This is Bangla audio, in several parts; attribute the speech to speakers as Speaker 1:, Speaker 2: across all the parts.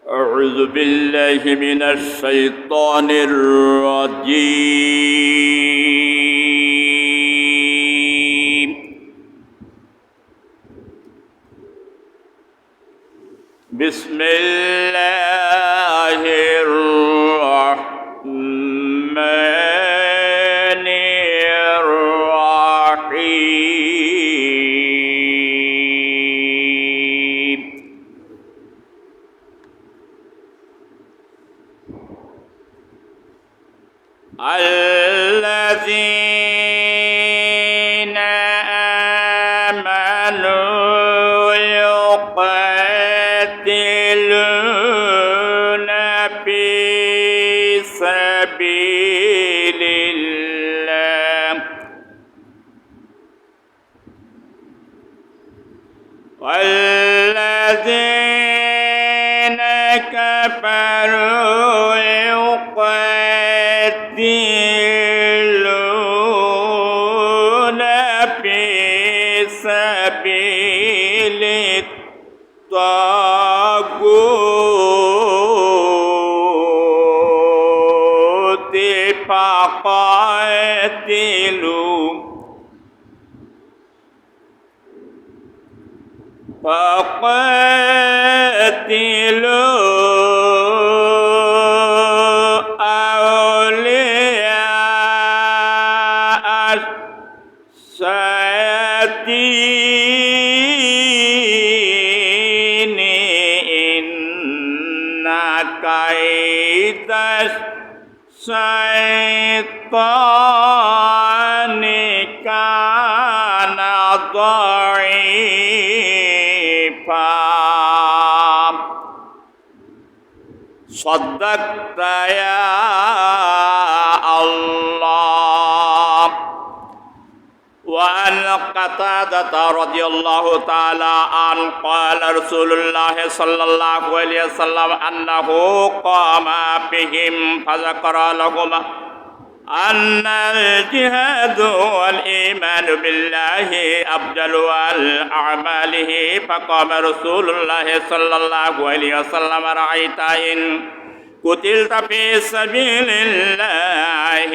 Speaker 1: أعوذ بالله من الشيطان الرجيم بسم الله الرحمن الرحيم الذين آمنوا يقاتلون في سبيل الله والذين كفروا يقاتلون في سبيل الطاغوت فقاتلوا أولياء الشياطين إن كيد الشيطان كان ضعيفا صدقت يا الله. وعن قتادة رضي الله تعالى عنه قال رسول الله صلى الله عليه وسلم أنه قام بهم فذكر لهم أن الجهاد والإيمان بالله أفضل أعماله فقام رسول الله صلى الله عليه وسلم رأيت إن قتلت في سبيل الله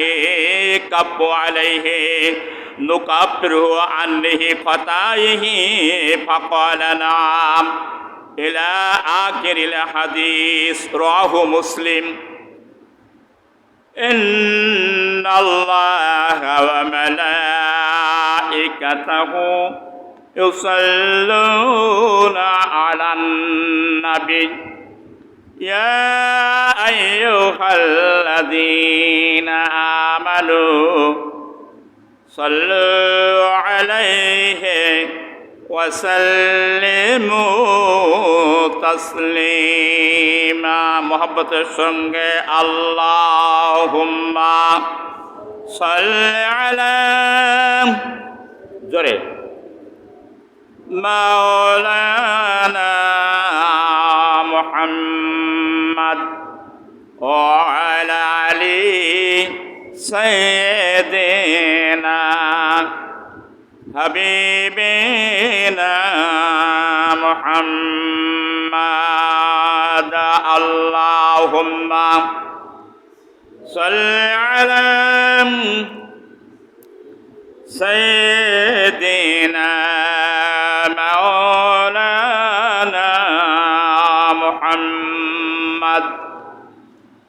Speaker 1: كف عليه نكفره عنه خطاياه فقال نعم إلى آخر الحديث رواه مسلم. إن الله وملائكته يصلون على النبي يا أيها الذين آمنوا صلوا عليه وسلموا تسليما محبت السنگے اللهم صل على جرے مولانا محمد وعلى آله سيدنا حبيبنا محمد اللهم صل على سيدنا مولانا محمد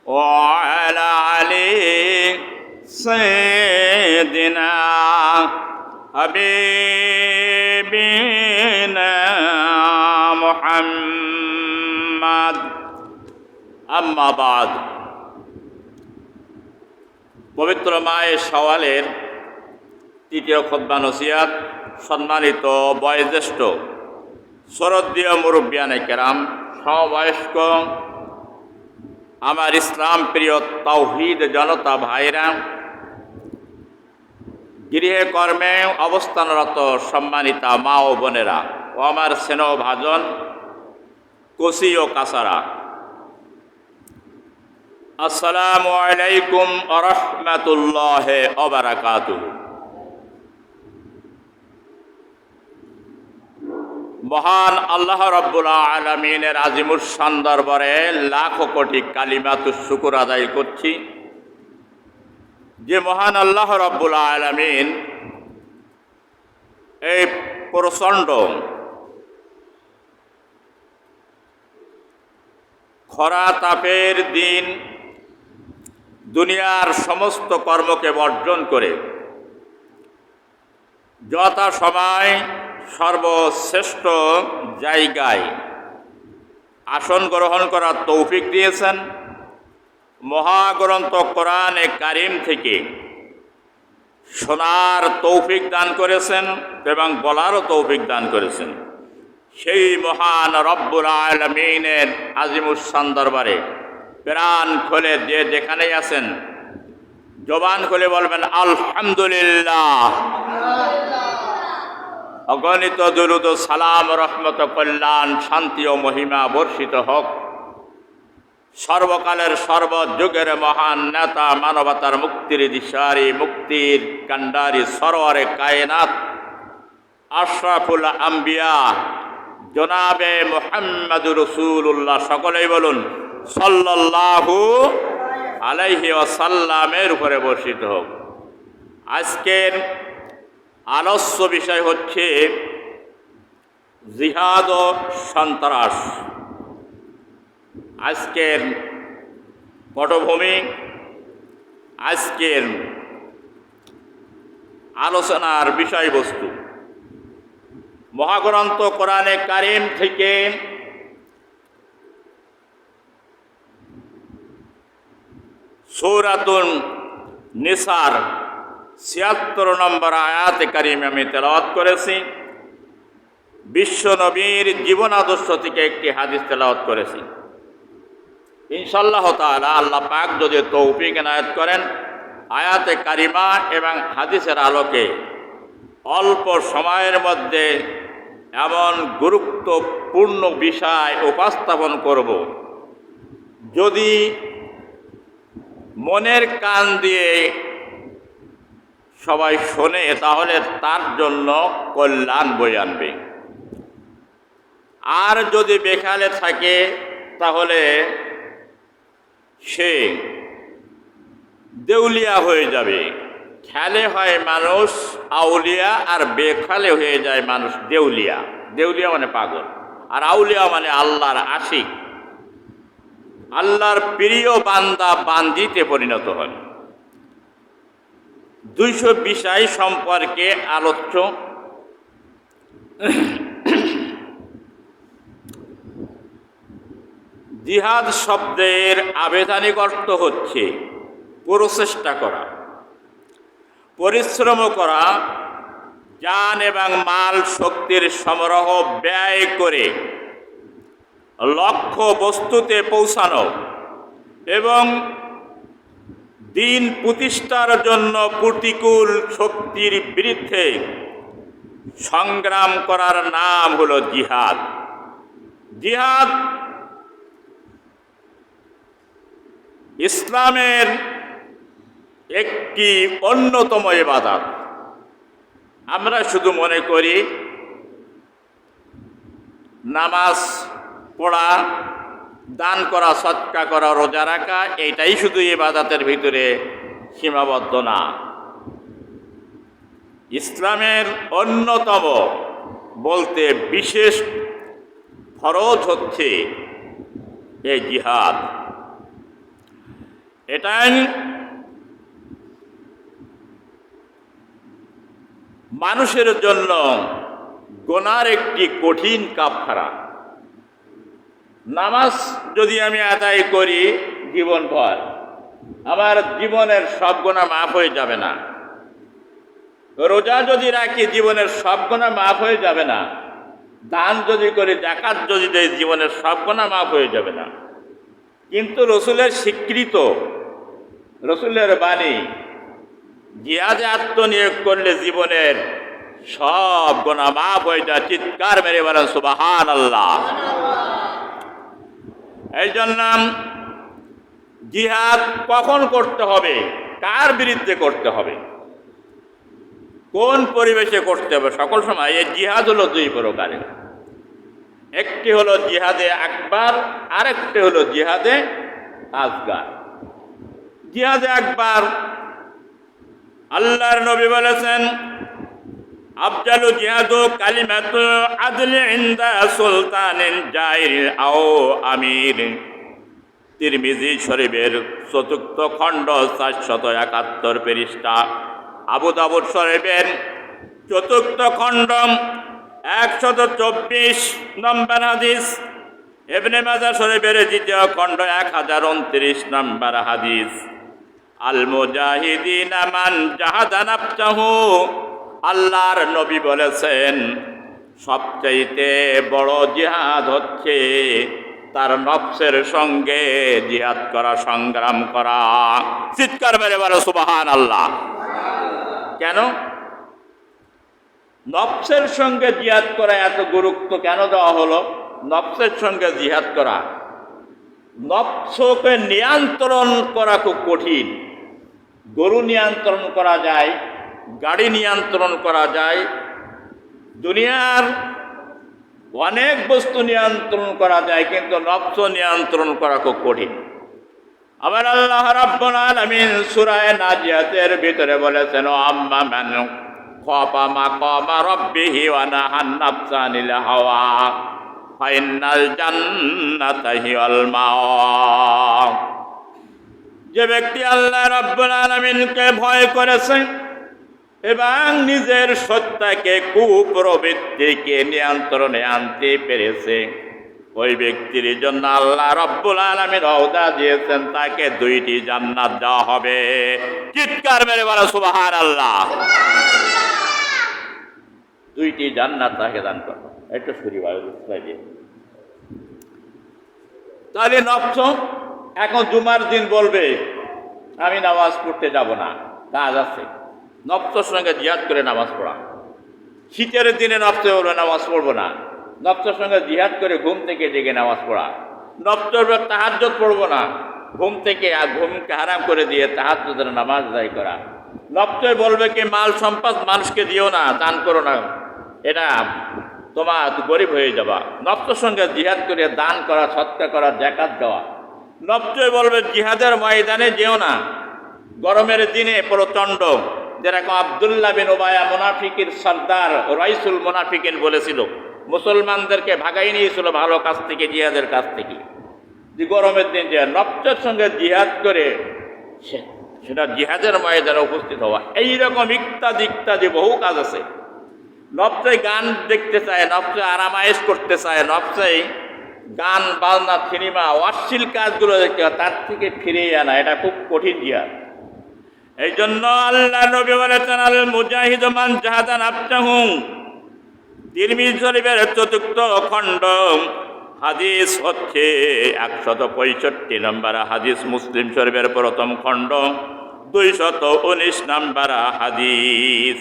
Speaker 1: وعلى آله سيدنا حبيبنا محمد أما بعد পবিত্র মাহে শাওয়ালের তৃতীয় খুতবা নসিহত সম্মানিত বয়োজ্যেষ্ঠ শ্রদ্ধেয় মুরব্বিয়ানে কেরাম সমবয়স্ক আমার ইসলাম প্রিয় তাওহীদ জনতা ভাইরা গৃহে কর্মে অবস্থানরত সম্মানিতা মা ও বোনেরা ও আমার স্নেহ ভাজন কচি ও কাছারা আসসালামু আলাইকুম ওয়া রাহমাতুল্লাহি ওয়া বারাকাতুহু। মহান আল্লাহ রাব্বুল আলামিনের আজিমুস শান দরবারে লাখো কোটি কালিমাতুশ শুকর আদায় করছি যে মহান আল্লাহ রাব্বুল আলামিন এই প্রচণ্ড খরা তাপের দিন দুনিয়ার সমস্ত কর্মকে বর্জন করে যথাসময় সর্বশ্রেষ্ঠ জায়গায় আসন গ্রহণ করার তৌফিক দিয়েছেন। মহাগ্রন্থ কোরআনে কারিম থেকে শোনার তৌফিক দান করেছেন এবং বলারও তৌফিক দান করেছেন। সেই মহান রব্বুল আলামিনের আজিমুস শান দরবারে প্রাণ খুলে যে যেখানেই আছেন জবান খুলে বলবেন আলহামদুলিল্লাহ। অগণিত দুরূদ ও সালাম, রহমত, কল্যাণ, শান্তি ও মহিমা বর্ষিত হোক সর্বকালের সর্বযুগের মহান নেতা, মানবতার মুক্তির দিশারি, মুক্তির কান্ডারি, সরওয়ারে কায়নাত, আশরাফুল আম্বিয়া জনাবে মুহাম্মদুর রাসূলুল্লাহ, সকলেই বলুন সাল্লাল্লাহু আলাইহি ওয়াসাল্লামের উপরে বর্ষিত হোক। আজকের আলোচ্য বিষয় হচ্ছে জিহাদ ও সন্ত্রাস। আজকের পটভূমি, আজকের আলোচনার বিষয়বস্তু মহাগ্রন্থ কোরআনে কারিম থেকে সূরাতুন নিসার ৭৬ নম্বর আয়াতে কারিম আমি তেলাওয়াত করেছি। বিশ্ব নবীর জীবন আদর্শ থেকে একটি হাদিস তেলাওয়াত করেছি। ইনশাআল্লাহ তাআলা আল্লাহ পাক যদি তৌফিক এনায়েত করেন আয়াতে কারিমা এবং হাদিসের আলোকে অল্প সময়ের মধ্যে এমন গুরুত্বপূর্ণ বিষয় উপস্থাপন করব, যদি মনের কান দিয়ে সবাই শোনে তাহলে তার জন্য কল্যাণ বয়ে আনবে, আর যদি বেখালে থাকে তাহলে সে দেউলিয়া হয়ে যাবে। খেলে হয় মানুষ আউলিয়া, আর বেখালে হয়ে যায় মানুষ দেউলিয়া। দেউলিয়া মানে পাগল, আর আউলিয়া মানে আল্লাহর আশিক, আল্লাহর প্রিয় বান্দা বান্দিতে পরিণত হন। ২০০ বিষয় সম্পর্কে আলোচ্য। জিহাদ শব্দের আবেদনিক অর্থ হচ্ছে প্রচেষ্টা করা, পরিশ্রম করা, জান এবং মাল শক্তির সমারোহ ব্যয় করে লক্ষ্য বস্তুতে পৌঁছানো এবং দিন প্রতিষ্ঠার জন্য প্রতিকূল শক্তির বিরুদ্ধে সংগ্রাম করার নাম হলো জিহাদ। জিহাদ ইসলামের একটি অন্যতম ইবাদত। আমরা শুধু মনে করি নামাজ পড়া, দান করা, সদকা করা, রোজা রাখা এইটাই শুধু ইবাদতের ভিতরে সীমাবদ্ধ না। ইসলামের অন্যতম বলতে বিশেষ ফরজ হচ্ছে এই জিহাদ। এটাই মানুষের জন্য গুনার একটি কঠিন কাফারা। নামাজ যদি আমি আদায় করি জীবনভর, আমার জীবনের সব গুনাহ মাফ হয়ে যাবে না। রোজা যদি রাখি জীবনের সব গুনাহ মাফ হয়ে যাবে না। দান যদি করি, যাকাত যদি দেই, জীবনের সব গুনাহ মাফ হয়ে যাবে না। কিন্তু রসুলের স্বীকৃত, রসুলের বাণী, জিহাদে আত্মনিয়োগ করলে জীবনের সব গুনাহ মাফ হয়ে যায়। চিৎকার মেরে বলেন সুবহানাল্লাহ। এই জন্য জিহাদ কখন করতে হবে, কার বিরুদ্ধে করতে হবে, কোন পরিবেশে করতে হবে, সকল সময়। এই জিহাদ হলো দুই প্রকারের। একটি হলো জিহাদে আকবার, আরেকটি হলো জিহাদে আসগার। জিহাদে আকবার আল্লাহর নবী বলেছেন, আফজালু জিহাদু কালিমাতু আদলি ইনদা সুলতানিন জাইর আও আমির। তিরমিজি শরীফের ৪র্থ খণ্ড ৪৭১ পৃষ্ঠা, আবু দাউদ শরীফের ৪র্থ খণ্ড ১২৪ নম্বর হাদিস, ইবনে মাজাহ শরীফের ২য় খণ্ড ১০২৯ নম্বর হাদিস। আল মুজাহিদিনা মান জাহাদা নাফসাহু, আল্লাহর নবী বলেছেন সবচাইতে বড় জিহাদ হচ্ছে তার নফসের সঙ্গে জিহাদ করা, সংগ্রাম করা। চিৎকার মেরে বলো সুবহানাল্লাহ। কেন নফসের সঙ্গে জিহাদ করা এত গুরুত্ব কেন দেওয়া হলো? নফসের সঙ্গে জিহাদ করা, নফসকে নিয়ন্ত্রণ করা খুব কঠিন। গরু নিয়ন্ত্রণ করা যায়, গাড়ি নিয়ন্ত্রণ করা যায়, দুনিয়ার অনেক বস্তু নিয়ন্ত্রণ করা যায়, কিন্তু নফস নিয়ন্ত্রণ করা খুব কঠিন। আমার আল্লাহ রাব্বুল আলামিন সূরা নাজিয়াতের ভিতরে বলেছেন, আম্মা মান খাফা মাকামা রাব্বিহি ওয়া নাহান নাফসা আনিল হাওয়া ফাইনাল জান্নাতা হিয়াল মাওয়া। যে ব্যক্তি আল্লাহ রাব্বুল আলামিনকে ভয় করেছে এবং নিজের সত্তাকে, কুপ্রবৃত্তিকে নিয়ন্ত্রণে আনতে পেরেছে, ওই ব্যক্তির জন্য আল্লাহ রাব্বুল আলামিন ওয়াদা দিয়েছেন তাকে 2টি জান্নাত দেওয়া হবে। চিৎকার মেরে বলো সুবহানাল্লাহ। 2টি জান্নাত তাকে দান করবে। একটু শরীর তাহলে নফস এখন জুমার দিন বলবে আমি নামাজ পড়তে যাব না, কাজ আছে। নফসের সঙ্গে জিহাদ করে নামাজ পড়া। শীতের দিনে নফসে বলবে নামাজ পড়বো না, নফসের সঙ্গে জিহাদ করে ঘুম থেকে জেগে নামাজ পড়া। নফসের তাহাজ্জুদ পড়বো না, ঘুম থেকে ঘুমকে হারাম করে দিয়ে তাহাজ্জুদের নামাজ আদায় করা। নফসে বলবে কি মাল সম্পদ মানুষকে দিও না, দান করো না, এটা তোমার গরিব হয়ে যাবা। নফসের সঙ্গে জিহাদ করে দান করা, সৎকার করা, যাকাত দেওয়া। নফসে বলবে জিহাদের ময়দানে যেও না, গরমের দিনে প্রচণ্ড, যেরকম আব্দুল্লাহ বিন উবায়া মুনাফিকের সর্দার রাইসুল মুনাফিকিন বলেছিল, মুসলমানদেরকে ভাগাই নিয়েছিল ভালো কাজ থেকে, জিহাদের কাছ থেকে। যে গরমের দিন যে নফসের সঙ্গে জিহাদ করে সেটা জিহাদের ময়দানে উপস্থিত হওয়া। এইরকম ইত্যাদি ইত্যাদি বহু কাজ আছে। নফসে গান দেখতে চায়, নফসে আরামায়েশ করতে চায়, নফসে গান বাজনা, সিনেমা, অশ্লীল কাজগুলো দেখতে হয়, তার থেকে ফিরিয়ে আনা এটা খুব কঠিন জিহাদ। এই জন্য আল্লাহ নবী বলেছেন, আল মুজাহিদু মান জাহাদা নাফসাহু। তিরমিজি শরীফের ৪র্থ খণ্ড হাদিস হচ্ছে ১৬৫ নম্বর হাদিস, মুসলিম শরীফের ১ম খণ্ড ২১৯ নম্বর হাদিস।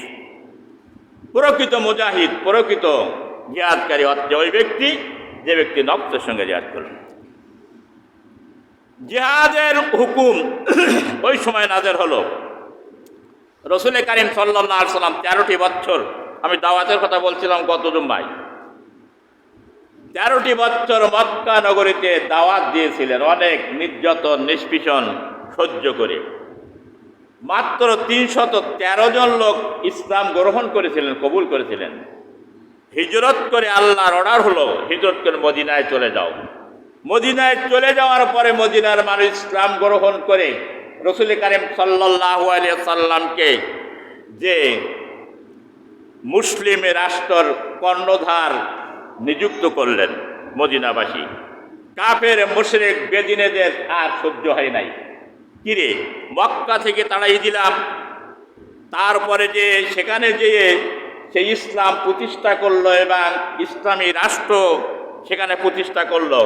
Speaker 1: প্রকৃত মুজাহিদ, প্রকৃত জিহাদকারী হচ্ছে ওই ব্যক্তি যে ব্যক্তি নফসের সঙ্গে জিহাদ করল। জিহাদের হুকুম ওই সময় নাযিল হলো। রাসূল কারীম সাল্লাল্লাহু আলাইহি ওয়াসাল্লাম 13টি বছর, আমি দাওয়াতের কথা বলছিলাম গত জুমায়, 13টি বছর মক্কা নগরীতে দাওয়াত দিয়েছিলেন, অনেক নির্যাতন নিষ্পীষণ সহ্য করে। মাত্র ৩১৩ জন লোক ইসলাম গ্রহণ করেছিলেন, কবুল করেছিলেন। হিজরত করে আল্লাহর অর্ডার হলো, হিজরত করে মদিনায় চলে যাও। মদিনায় চলে যাওয়ার পরে মদিনার মানুষ ইসলাম গ্রহণ করে রাসূল কারীম সাল্লাল্লাহু আলাইহি সাল্লামকে যে মুসলিম রাষ্ট্রের কর্ণধার নিযুক্ত করলেন মদিনাবাসী। কাফের মুশরিক বেদিনেদের আর সহ্য হয় নাই। কিরে, মক্কা থেকে তাড়াই দিলাম, তারপরে যে সেখানে যেয়ে সেই ইসলাম প্রতিষ্ঠা করলো এবং ইসলামী রাষ্ট্র সেখানে প্রতিষ্ঠা করলো।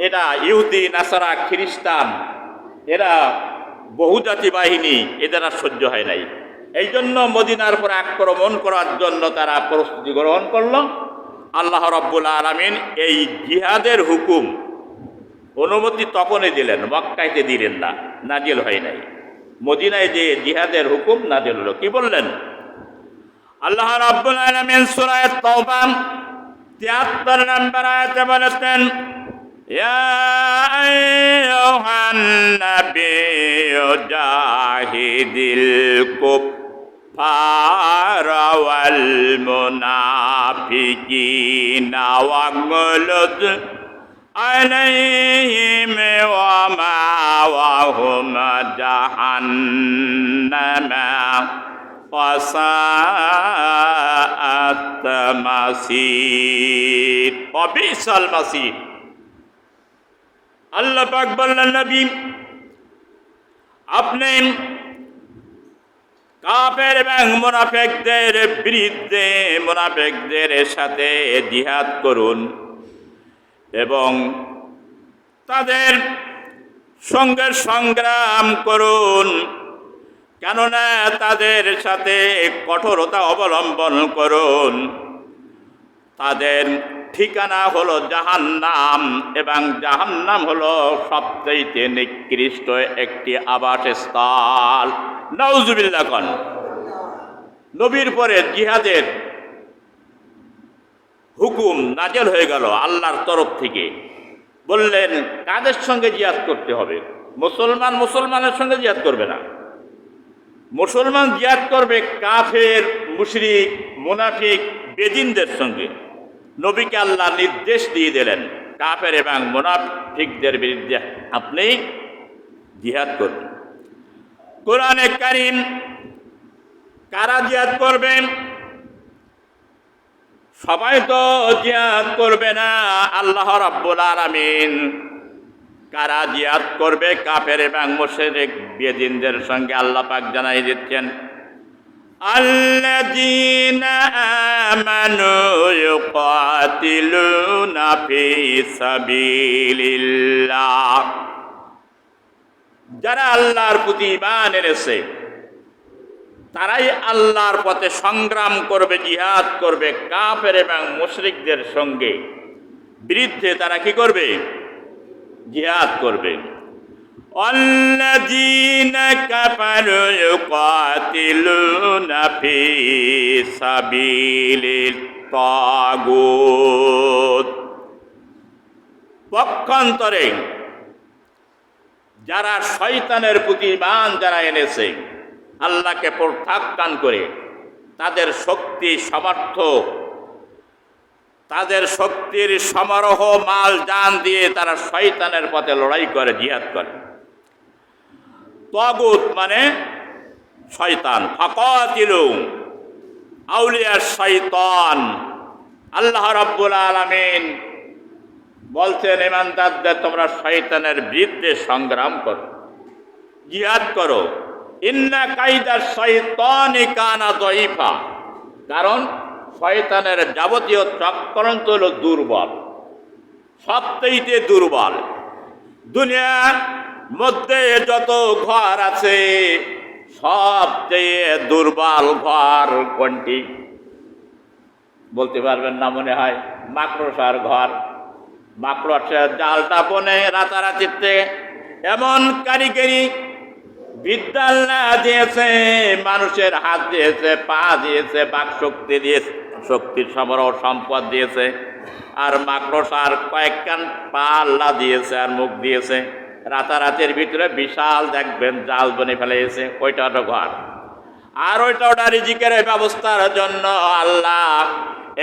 Speaker 1: এটা ইহুদি, নাসারা, খ্রিস্টান, এরা বহুজাতি বাহিনী, এদের আর সহ্য হয় নাই। এই জন্য মদিনার পর আক্রমণ করার জন্য তারা প্রস্তুতি গ্রহণ করল। আল্লাহ রাব্বুল আলামিন এই জিহাদের হুকুম অনুমতি তখনই দিলেন, মক্কাইতে দিলেন না, নাজিল হয় নাই। মদিনায় যে জিহাদের হুকুম নাজিল হলো। কি বললেন? আল্লাহ রাব্বুল আলামিন সূরা তাওবা 73 নম্বর আয়াতে বলেছেন, ইয়া আইয়ুহান নাবিয়্যু জাহিদিল কুফফারা ওয়াল মুনাফিকিনা ওয়াগলুদ আলাইহিম ওয়া মাওয়াহুম জাহান্নামা ওয়া সাআত মাসীর ওয়া বিসাল মাসীর। আল্লাহ পাক বললেন, নবী আপনি কাফের এবং মুনাফিকদের বিরুদ্ধে, মুনাফিকদের সাথে জিহাদ করুন এবং তাদের সঙ্গে সংগ্রাম করুন, কেননা তাদের সাথে কঠোরতা অবলম্বন করুন। তাদের ঠিকানা হলো জাহান্নাম এবং জাহান্নাম হলো সবচেয়ে নিকৃষ্ট একটি আবাসস্থল। নাউজুবিল্লাহ কোন। নবীর পরে জিহাদের হুকুম নাজেল হয়ে গেল আল্লাহর তরফ থেকে। বললেন কাদের সঙ্গে জিহাদ করতে হবে? মুসলমান মুসলমানের সঙ্গে জিহাদ করবে না, মুসলমান জিহাদ করবে কাফের, মুশরিক, মুনাফিক, বেদিনদের সঙ্গে। নবীকে আল্লাহ নির্দেশ দিয়ে দিলেন কাফের এবং মুনাফিকদের বিরুদ্ধে আপনি জিহাদ করবেন। কোরআনে কারীম কারা জিহাদ করবেন? সবাই তো জিহাদ করবে না। আল্লাহ রাব্বুল আলামিন কারা জিহাদ করবে কাফের এবং মুশরিক বেদিনদের সঙ্গে আল্লাহ পাক জানাই দিচ্ছেন, আল্লাযীনা আমানু ইউকাতিলুনা ফি সাবিলিল্লাহ, যারা আল্লাহর প্রতি ঈমান এনেছে তারাই আল্লাহর পথে সংগ্রাম করবে, জিহাদ করবে। কাফের এবং মুশরিকদের সঙ্গে বিরুদ্ধে তারা কি করবে? জিহাদ করবে। আল্লাযীনা কাফারু ইউকাতিলুনা ফি সাবিলিত তাগুত, পক্ষান্তরে যারা শয়তানের প্রতি ঈমান যারা এনেছে, আল্লাহকে প্রত্যাখ্যান করে তাদের শক্তি সামর্থ্য, তাদের শক্তির সমারোহ, মাল জান দিয়ে তারা শয়তানের পথে লড়াই করে, জিহাদ করে। তাগুত মানে শয়তান। ফাকাতিলু আউলিয়া শয়তান। আল্লাহ রাব্বুল আলামিন বলছেন ঈমানদারদের তোমরা শয়তানের বিরুদ্ধে সংগ্রাম করো, জিহাদ করো। ইন্না কাইদা শাইতানি কানা যায়ীফা, কারণ শয়তানের যাবতীয় চক্রান্ত হলো দুর্বল, সবচেয়ে দুর্বল। দুনিয়ার মধ্যে যত ঘর আছে সবচেয়ে দুর্বল ঘর কোনটি? বলতে পারবেন না মনে হয়? মাকড়সার ঘর। মাকড়সার জালটা বনে রাতারাতিতে এমন কারিগরি বিদ্যা আল্লাহ দিয়েছে, মানুষের হাত দিয়েছে, পা দিয়েছে, বাক শক্তি দিয়েছে, শক্তির সমারোহ সম্পদ দিয়েছে। আর মাকড়সার কয়েকখান পা আল্লাহ দিয়েছে আর মুখ দিয়েছে। রাতারাতির ভিতরে বিশাল দেখবেন জাল বনে ফেলেছে, ওইটা ওটা ঘর। আর ওইটা ওটা রিজিকের ব্যবস্থার জন্য আল্লাহ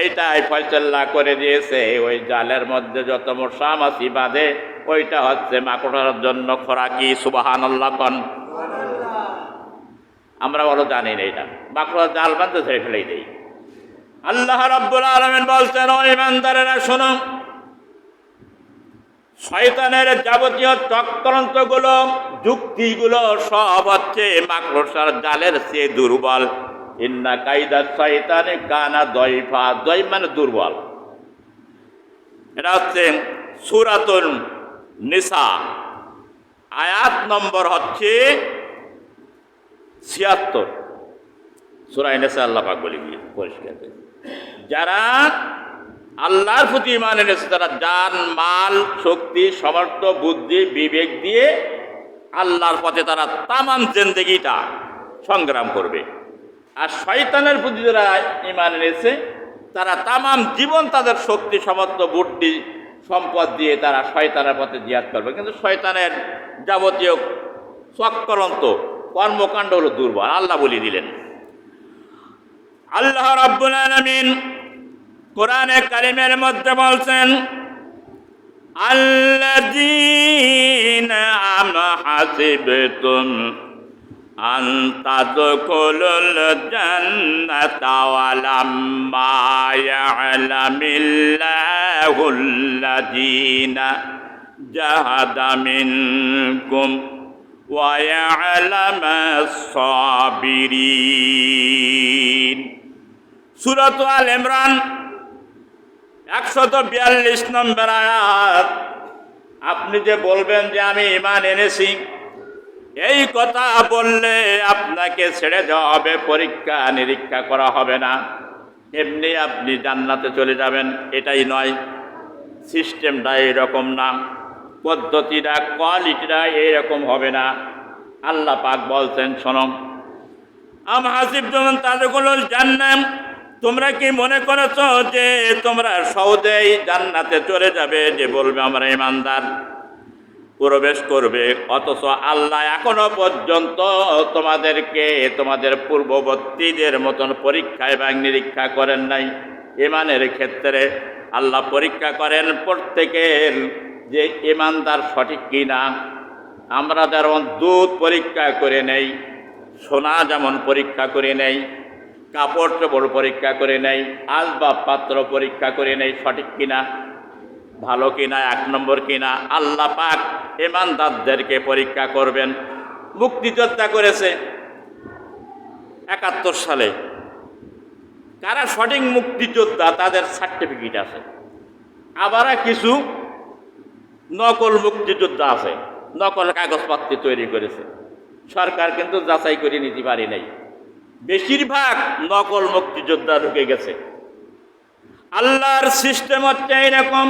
Speaker 1: এইটাই ফয়সালা করে দিয়েছে। ওই জালের মধ্যে যত মশা মাছি বাঁধে ওইটা হচ্ছে মাকড়সার জন্য খোরাকি। সুবহানাল্লাহ কোন। আমরা বলো জানি না, এটা মাকড়সার জাল বাঁধতে ছেড়ে ফেলেই দেই। আল্লাহ রাব্বুল আলামিন বলছেন, ও ঈমানদারেরা শোনো, শয়তানের যাবতীয় চক্রান্তগুলো, যুক্তিগুলো সব হচ্ছে মাকড়সার জালের চেয়ে দুর্বল। ইন্না কাইদা শয়তানি কানা যায়ীফা। যায়ীফ মানে দুর্বল। এটা হচ্ছে সূরাতুন নিসা, আয়াত নম্বর হচ্ছে ৭৬। সূরা নিসা আল্লাহ পাক বলে পরিষ্কার করে, যারা আল্লাহর প্রতি ঈমান এনেছে তারা জান, মাল, শক্তি, সামর্থ্য, বুদ্ধি, বিবেক দিয়ে আল্লাহর পথে তারা তামাম জিন্দেগিটা সংগ্রাম করবে। আর শয়তানের প্রতি যারা ঈমান এনেছে তারা তামাম জীবন তাদের শক্তি সামর্থ্য বুদ্ধি সম্পদ দিয়ে তারা শয়তানের পথে জিহাদ করবে, কিন্তু শয়তানের যাবতীয় চক্রান্ত কর্মকাণ্ড হলো দুর্বল। আল্লাহ বলে দিলেন। আল্লাহ রাব্বুল আলামিন কোরআনে কারিমের মধ্যে বলছেন, আল্লাযীনা আম হাসিবতুম আন তাদখুলুল জান্নাতা ওয়া লাম্মা ইয়া'লামিল্লাহুল্লাযীনা জাহাদা মিনকুম ওয়া ইয়া'লামাস সাবিরিন। সূরাত আল ইমরান 142 নম্বর আয়াত। আপনি যে বলবেন যে আমি ঈমান এনেছি, এই কথা বললে আপনাকে ছেড়ে দেওয়া হবে, পরীক্ষা নিরীক্ষা করা হবে না, এমনি আপনি জান্নাতে চলে যাবেন, এটাই নয়। সিস্টেমটা এইরকম না, পদ্ধতিটা কোয়ালিটিটা এইরকম হবে না। আল্লাহ পাক বলছেন, শোনো, আম হাসিবতুম তাদখুলুল জান্নাহ, তোমরা কি মনে করেছ যে তোমরা সহজেই জান্নাতে চলে যাবে? যে বলবে আমরা ঈমানদার, প্রবেশ করবে, অথচ আল্লাহ এখনো পর্যন্ত তোমাদেরকে তোমাদের পূর্ববর্তীদের মতন পরীক্ষা এবং নিরীক্ষা করেন নাই। ঈমানের ক্ষেত্রে আল্লাহ পরীক্ষা করেন প্রত্যেকের যে ঈমানদার সঠিক কিনা। আমরা যেমন দুধ পরীক্ষা করে নেই, সোনা যেমন পরীক্ষা করে নেই, কাপড় চোপড় পরীক্ষা করে নেই, আসবাব পাত্র পরীক্ষা করে নেই সঠিক কিনা, ভালো কিনা, এক নম্বর কিনা। আল্লাহ পাক ঈমানদারদেরকে পরীক্ষা করবেন। মুক্তিযোদ্ধা করেছে 71 সালে, কারা সঠিক মুক্তিযোদ্ধা তাদের সার্টিফিকেট আছে। আবার কিছু নকল মুক্তিযোদ্ধা আছে, নকল কাগজপত্র তৈরি করেছে, সরকার কিন্তু যাচাই করে নিতে পারে নাই। বেশিরভাগ নকল মুক্তিযোদ্ধা ঢুকে গেছে। আল্লাহর সিস্টেম হচ্ছে এরকম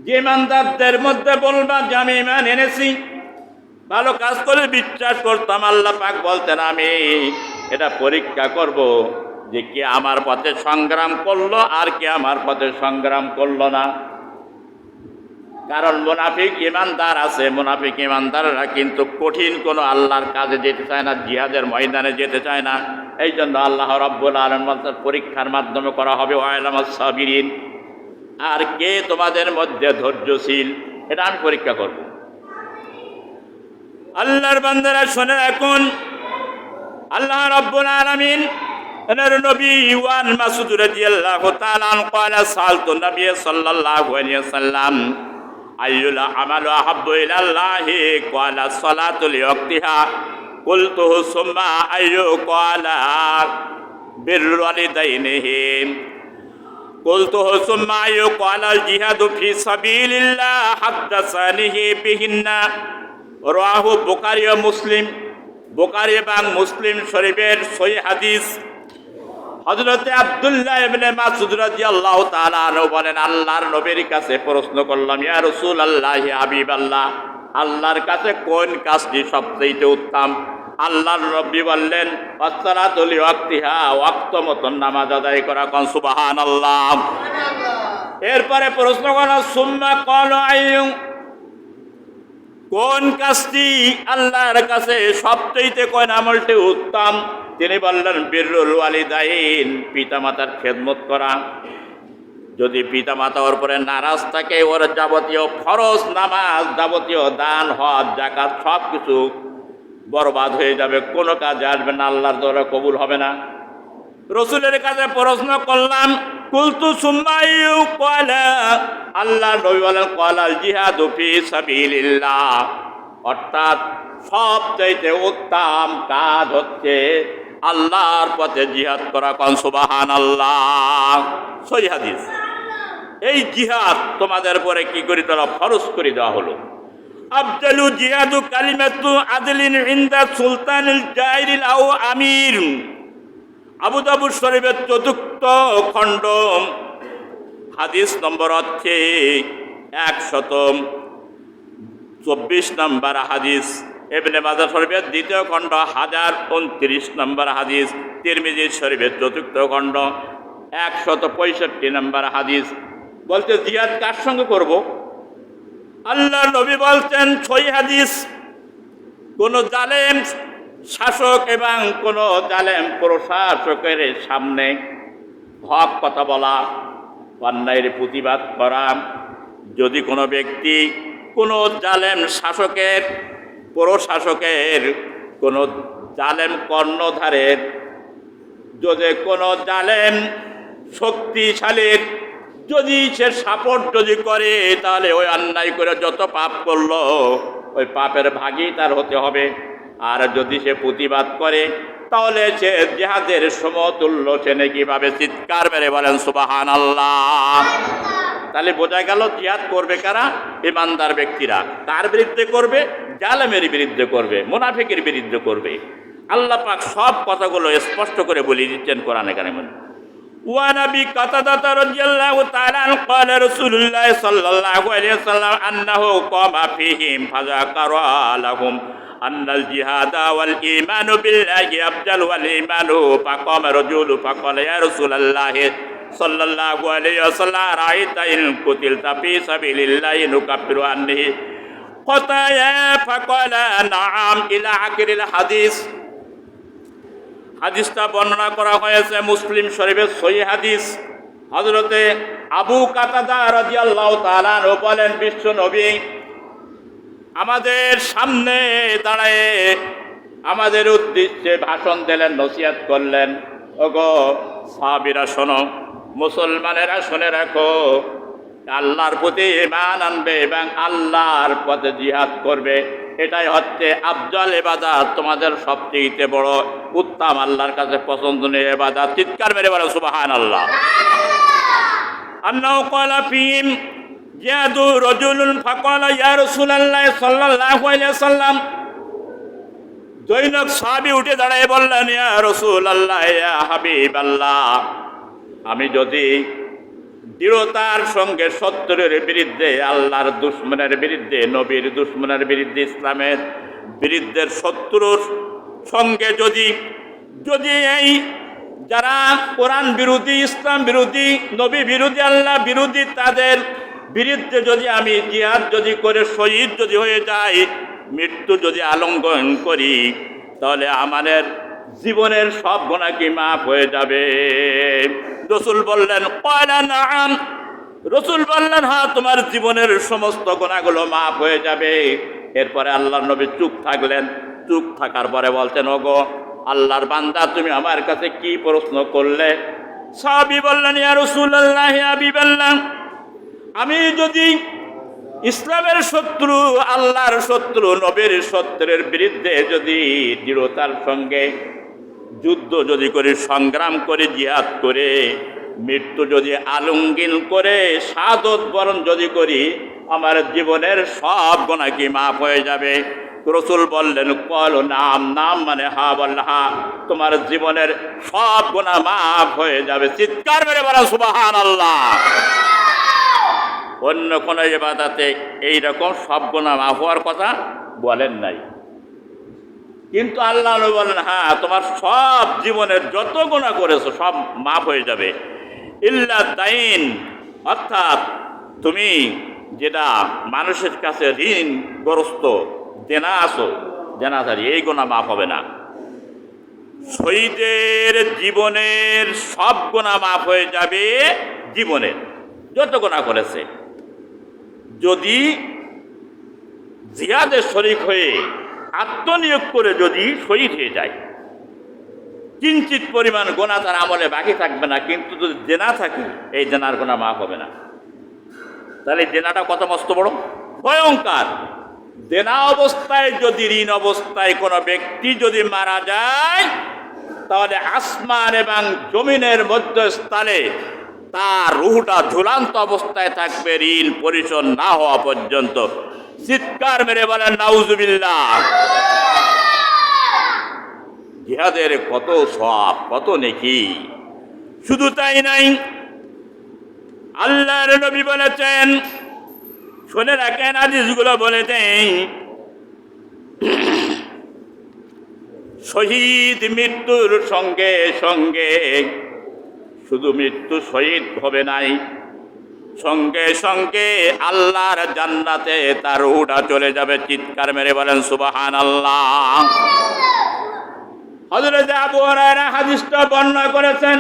Speaker 1: যে ঈমানদারদের মধ্যে বলবা যে আমি ঈমান এনেছি, ভালো কাজ করে বিশ্বাস করতাম, আল্লাহ পাক বলতেন আমি এটা পরীক্ষা করব যে কে আমার পথে সংগ্রাম করলো আর কে আমার পথে সংগ্রাম করলো না। কারণ মুনাফিক ঈমানদার আছে, মুনাফিক ঈমানদাররা কিন্তু কঠিন কোনো আল্লাহর কাজে যেতে চায় না, জিহাদের ময়দানে যেতে চায় না। এই জন্য আল্লাহ রাব্বুল আলামিন পরীক্ষার মাধ্যমে করা হবে ওয়াইলামাস সাবিরিন। আর কে তোমাদের মধ্যে ধৈর্যশীল, এটা আমি পরীক্ষা করব। আল্লাহর বান্দারা শুনে রাখুন, আল্লাহ রাব্বুল আলামিন এর নবী ওয়ান মাসউদ রাদিয়াল্লাহু তাআলা আনহু قال سألت النبي صلى الله عليه وسلم আইয়ুল আমালু আহাব্বু ইলাল্লাহি قال الصلاة لوقتها قلت ثم আইয়ু قال بر الوالدين قلت ثم আইয়ু قال الجهاد في سبيل الله حدثني بهن রাওয়াহু বুখারী ও মুসলিম। বুখারী এবং মুসলিম শরীফের সহিহ হাদিস। হযরত আব্দুল্লাহ ইবনে মাসউদ রাদিয়াল্লাহু তাআলা আনহু বলেন, আল্লাহর নবীর কাছে প্রশ্ন করলাম, ইয়া রাসূলুল্লাহ, ইয়া হাবিবাল্লাহ, আল্লাহর কাছে কোন কাজটি সবচেয়ে উত্তম? আল্লাহর নবী বললেন, আসসালাতু লিওয়াক্তিহা, ওয়াক্ত মতন নামাজ আদায় করা। কোন সুবহানাল্লাহ। এরপরে প্রশ্ন করল, সুম্মা ক্বালু আইয়ু, কোন কাজটি আল্লাহর কাছে সবচেয়ে কোন আমলটি উত্তম? তিনি বললেন, বিররুল ওয়ালিদাইন, পিতামাতার খেদমত করা। যদি পিতামাতা ওর পরে নারাজ থাকে, ওর যাবতীয় ফরজ নামাজ, যাবতীয় দান, হজ, যাকাত সব কিছু বরবাদ হয়ে যাবে, কোনো কাজে আসবে না, আল্লাহর দরবারে কবুল হবে না। রসুলের কাছে প্রশ্ন করলাম, কুলতু সুম্মা আইয়ু, ক্বালা, আল্লাহ নবী বলেন, ক্বালাল জিহাদু ফি সাবিলিল্লাহ, অর্থাৎ সবচাইতে উত্তম কাজ হচ্ছে আল্লাহর পথে জিহাদ করা। কোন সুবহানাল্লাহ। সহিহ হাদিস। এই জিহাদ তোমাদের পরে কি করে দেওয়া, ফরজ করে দেওয়া হলো। আফজালু জিহাদু কালিমাতু আদলিন ইনদা সুলতানিল জাইরিল আও আমির। আবু দাউদ শরীফের ৪র্থ খণ্ড হাদিস নম্বর হচ্ছে ১২৪ নম্বর হাদিস। ইবনে মাজাহ শরীফের ২য় খণ্ড 1029 নম্বর হাদিস। তিরমিজি শরীফের ৪র্থ খণ্ড 165 নম্বর হাদিস বলতে জিহাদ কার সঙ্গে করব? আল্লাহ নবী বলতেন সই হাদিস, কোন জালেম শাসক এবং কোন জালেম প্রশাসকের সামনে হক কথা বলা, অন্যায়ের প্রতিবাদ করা। যদি কোনো ব্যক্তি কোনো জালেম শাসকের প্রশাসকের কোনো জালেম কর্ণধারের যদি কোনো জালেম শক্তিশালীর যদি সে সাপোর্ট যদি করে, তাহলে ওই অন্যায় করে যত পাপ করলো ওই পাপের ভাগই তার হতে হবে। আর যদি সে প্রতিবাদ করে তাহলে সে জিহাদের সমতুল্য। সে নাকি ভাবে চিৎকার মেরে বলেন সুবহানাল্লাহ। তাহলে বোঝা গেল জিহাদ করবে কারা? ইমানদার ব্যক্তিরা। কার বিরুদ্ধে করবে? জালেমের বিরুদ্ধে করবে, মুনাফিকের বিরুদ্ধে করবে। আল্লাহ পাক সব কথাগুলো স্পষ্ট করে বলে দিচ্ছেন কোরআনে কারিমে। وعن ابي قتادة رضي الله تعالى عنه قال رسول الله صلى الله عليه وسلم انه قام فيهم فذكر لهم ان الجهاد والايمان بالله افضل والايمان. فقام رجل فقال يا رسول الله صلى الله عليه وسلم رايت ان قتلت في سبيل الله نكفر عنه خطايا؟ فقال نعم الى اخر الحديث। হাদিসটা বর্ণনা করা হয়েছে মুসলিম শরীফের সহিহ হাদিস। হযরতে আবু কাতাদা রাদিয়াল্লাহু তাআলা আনহু বলেন, বিশ্ব নবী আমাদের সামনে দাঁড়ায় আমাদের উদ্দেশ্যে ভাষণ দিলেন, নসিহত করলেন। ওগো সাহাবীরা শোনো, মুসলমানেরা শুনে রাখো, আল্লাহর প্রতি ঈমান আনবে এবং আল্লাহর পথে জিহাদ করবে, এটাই হচ্ছে আফজল ইবাদত, তোমাদের সবচেয়ে বড় উত্তম আল্লাহর কাছে পছন্দনীয় ইবাদত। চিৎকার মেরে বলো সুবহানাল্লাহ। আন্নাহু ক্বালা ফীহিম জিহাদু রাজুলুন ফাকালা ইয়া রাসূলুল্লাহ সাল্লাল্লাহু আলাইহি ওয়াসাল্লাম। জৈনক সাহাবী উঠে দাঁড়িয়ে বললেন, ইয়া রাসূলুল্লাহ, ইয়া হাবিবাল্লাহ, আমি যদি দৃঢ়তার সঙ্গে শত্রুর বিরুদ্ধে, আল্লাহর দুশমনের বিরুদ্ধে, নবীর দুশমনের বিরুদ্ধে, ইসলামের বিরুদ্ধে শত্রুর সঙ্গে যদি এই যারা কোরআন বিরোধী, ইসলাম বিরোধী, নবী বিরোধী, আল্লাহ বিরোধী, তাদের বিরুদ্ধে যদি আমি জিহাদ যদি করে শহীদ যদি হয়ে যাই, মৃত্যু যদি আলিঙ্গন করি, তাহলে আমাদের জীবনের সব গুনাহ কি মাফ হয়ে যাবে? রাসূল বললেন ক্বালা নাআম। রাসূল বললেন, হ্যাঁ, তোমার জীবনের সমস্ত গুনাহগুলো মাফ হয়ে যাবে। এরপরে আল্লাহর নবী চুপ থাকলেন। চুপ থাকার পরে বলছেন, ওগো আল্লাহর বান্দা, তুমি আমার কাছে কি প্রশ্ন করলে? সাহাবী বললেন, ইয়া রাসূলুল্লাহ, ইয়া হাবিবাল্লাহ, আমি যদি ইসলামের শত্রু, আল্লাহর শত্রু, নবীর শত্রুর বিরুদ্ধে যদি দৃঢ়তার সঙ্গে যুদ্ধ যদি করি, সংগ্রাম করে, জিহাদ করে, মৃত্যু যদি আলিঙ্গন করে শাহাদত বরণ যদি করি, আমার জীবনের সব গুনাহ কি মাফ হয়ে যাবে? রাসূল বললেন, কল নাম। নাম মানে হা, বললেন হ্যাঁ, তোমার জীবনের সব গুনাহ মাফ হয়ে যাবে। চিৎকার মেরে বলেন সুবহানাল্লাহ। অন্য কোন ইবাদতে এইরকম সব গুনাহ মাফ হওয়ার কথা বলেন নাই, কিন্তু আল্লাহ বলেন, হ্যাঁ, তোমার সব জীবনের যত গুনাহ করেছো সব মাফ হয়ে যাবে। ইল্লা দাইন, অর্থাৎ তুমি যেটা মানুষের কাছে ঋণগ্রস্ত, দেনা আছো, দেনাধারী, এই গুনাহ মাফ হবে না। শহীদের জীবনের সব গুনাহ মাফ হয়ে যাবে, জীবনের যত গুনাহ করেছে। যদি জিহাদে শরীক হয়ে আত্মনিয়োগ করে যদি শহীদ হয়ে যায়, কিঞ্চিত পরিমাণ গুনাহ তার আমলে বাকি থাকবে না, কিন্তু যদি জেনা থাকে, এই জেনার গুনাহ মাফ হবে না। তাহলে জেনাটা কত মস্ত বড় ভয়ঙ্কর। দেনা অবস্থায় যদি, ঋণ অবস্থায় কোনো ব্যক্তি যদি মারা যায়, তাহলে আসমান এবং জমিনের মধ্যস্থলে তার রূহটা ঝুলন্ত অবস্থায় থাকবে, ঋণ পরিশোধ না হওয়া পর্যন্ত। চিৎকার মেরে বলেন নাউজুবিল্লাহ। জিহাদের কত সওয়াব, কত নেকি। শুধু তাই নাই, আল্লাহর নবী বলেছেন, শুনে রাখেন, হাদিসগুলো বলে দেন, শহীদ মৃত্যুর সঙ্গে সঙ্গে শুধু মৃত্যু শহীদ হবে নাই, সঙ্গে সঙ্গে আল্লাহর জান্নাতে তার রূহটা চলে যাবে। চিৎকার মেরে বলেন সুবহানাল্লাহ। হযরত আবু হুরায়রা হাদিসটা বর্ণনা করেছেন,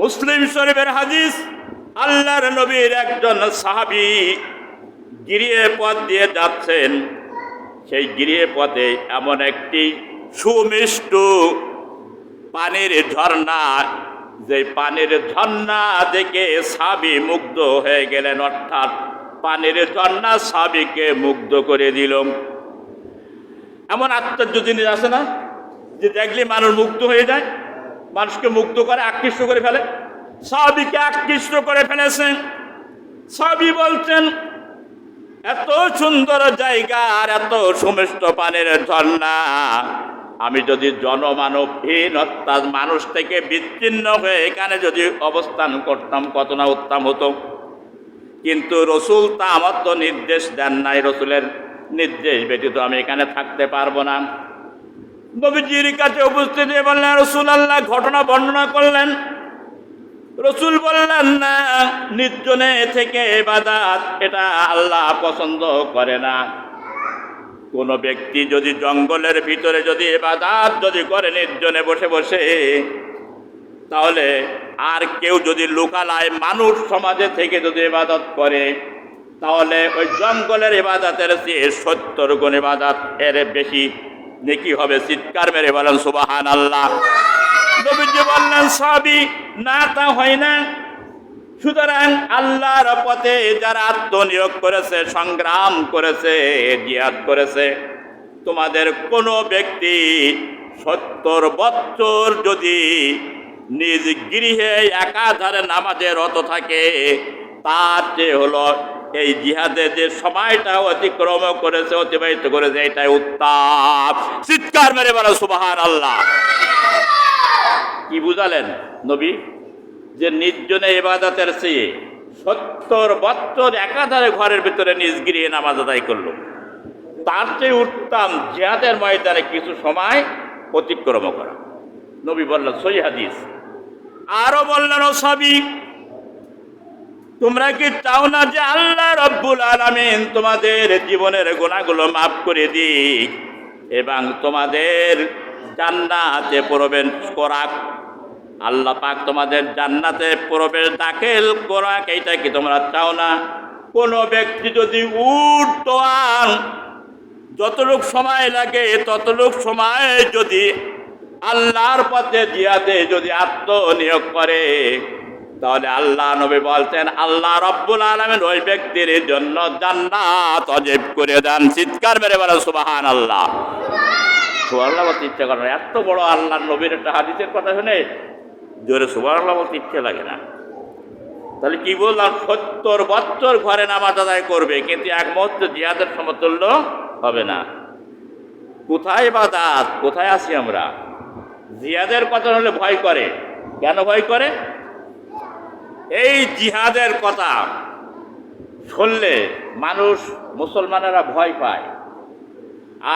Speaker 1: মুসলিম শরীফের হাদিস। আল্লাহর নবীর একজন সাহাবী গিরিয়ে পথ দিয়ে যাচ্ছেন। সেই গিরিয়ে পথে এমন একটি সুমিষ্ট পানির ঝর্ণা, যে পানির ঝর্ণা দেখে সাহাবী মুগ্ধ হয়ে গেলেন, অর্থাৎ পানির ঝর্ণা সাহাবীকে মুগ্ধ করে দিল। এমন আশ্চর্য জিনিস আছে না, যে দেখলে মানুষ মুগ্ধ হয়ে যায়, মানুষকে মুগ্ধ করে, আকৃষ্ট করে ফেলে। সাহাবীকে আকৃষ্ট করে ফেলেছেন। সাহাবী বলছেন, এত সুন্দর জায়গা আর এত সুমিষ্ট পানির ঝর্ণা, আমি যদি জনমানবহীন অর্থাৎ মানুষ থেকে বিচ্ছিন্ন হয়ে এখানে যদি অবস্থান করতাম কত না উত্তম হতো। কিন্তু রসুল তা আমার তো নির্দেশ দেন নাই, রসুলের নির্দেশ ব্যতীত আমি এখানে থাকতে পারবো না। নবীজির কাছে উপস্থিত হয়ে বললেন, রাসূলুল্লাহ ঘটনা বর্ণনা করলেন। রসুল বললেন, না, নির্জনে থেকে ইবাদত এটা আল্লাহ পছন্দ করে না। কোনো ব্যক্তি যদি জঙ্গলের ভিতরে যদি ইবাদত যদি করে নির্জনে বসে বসে, তাহলে আর কেউ যদি লোকালয় মানুষ সমাজে থেকে যদি ইবাদত করে, তাহলে ওই জঙ্গলের ইবাদতের চেয়ে 70 গুণ ইবাদত এর বেশি নেকি হবে। চিৎকার মেরে বলেন সুবহানাল্লাহ। নবীজি বললেন, সাহাবী, না তা হয় না। সুতরাং আল্লাহর পথে যারা আত্মনিয়োগ করেছে, সংগ্রাম করেছে, জিহাদ করেছে, তোমাদের কোনো ব্যক্তি 70 বছর যদি নিজ গৃহে একাধারে নামাজে রত থাকে, তার চেয়ে হলো এই জিহাদে যে সময়টা অতিক্রম করেছে, অতিবাহিত করেছে, এটাই উত্তম। চিৎকার মেরে বলো সুবহানাল্লাহ। কি বুঝালেন নবী? যে নির্জনে ইবাদতের চেয়ে 70 বছর একাধারে ঘরের ভিতরে নিজ গৃহে নামাজ আদায় করলো, তার চেয়ে উত্তম জিহাদের ময়দানে কিছু সময় অতিক্রম করা। নবী বললেন, সহিহ হাদিস। আরো বললেন, ও সাহাবী, তোমরা কি চাও না যে আল্লাহ রাব্বুল আলামিন তোমাদের জীবনের গুনাহগুলো মাফ করে দিক এবং তোমাদের জান্নাতে প্রবেশ করাক? আল্লাহ পাক তোমাদের জান্নাতে প্রবেশ দাখিল করাক, এইটা কি তোমরা চাও না? কোনো ব্যক্তি যদি উট তোয়ান যতটুক সময় লাগে ততটুক সময় যদি আল্লাহর পথে জিহাদে যদি আত্মনিয়োগ করে, তাহলে আল্লাহ নবী বলছেন, আল্লাহ রাব্বুল আলামিন ওই ব্যক্তির জন্য জান্নাত ওয়াজিব করে দেন। চিৎকার মেরে বলেন সুবহানাল্লাহ। সুবহানাল্লাহ বলতে ইচ্ছা করে না। এত বড় আল্লাহর নবীর একটা হাদিসের কথা শুনে জোরে সুবহানাল্লাহ বলতে ইচ্ছে লাগে না। তাহলে কি বললাম, 70 বছর ঘরে নামাজ আদায় করবে, কিন্তু এক মুহূর্তে জিহাদের সমতুল্য হবে না। কোথায় ইবাদত, কোথায় আছি আমরা? জিহাদের কথা হলে ভয় করে। কেন ভয় করে? এই জিহাদের কথা শুনলে মানুষ, মুসলমানেরা ভয় পায়।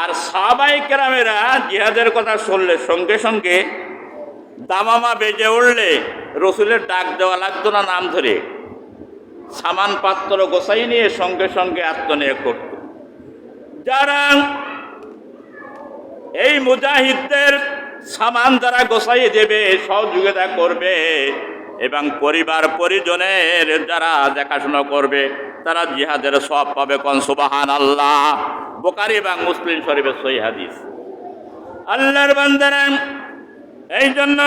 Speaker 1: আর সাহাবায়ে কেরামেরা জিহাদের কথা শুনলে সঙ্গে সঙ্গে দামামা বেজে উঠলে রসুলের ডাক দেওয়া লাগতো না, নাম ধরে সামান পাত্র গোছাই নিয়ে সঙ্গে সঙ্গে আত্মনিয়োগ করত। যারা এই মুজাহিদদের সামান যারা গোছাই দেবে, সহযোগিতা করবে এবং পরিবার পরিজনের যারা দেখাশোনা করবে, তারা জিহাদের সওয়াব পাবে। কোন সুবহানাল্লাহ। বুখারী এবং মুসলিম শরীফের সহিহ হাদিস। আল্লাহর বান্দারা, এই জন্য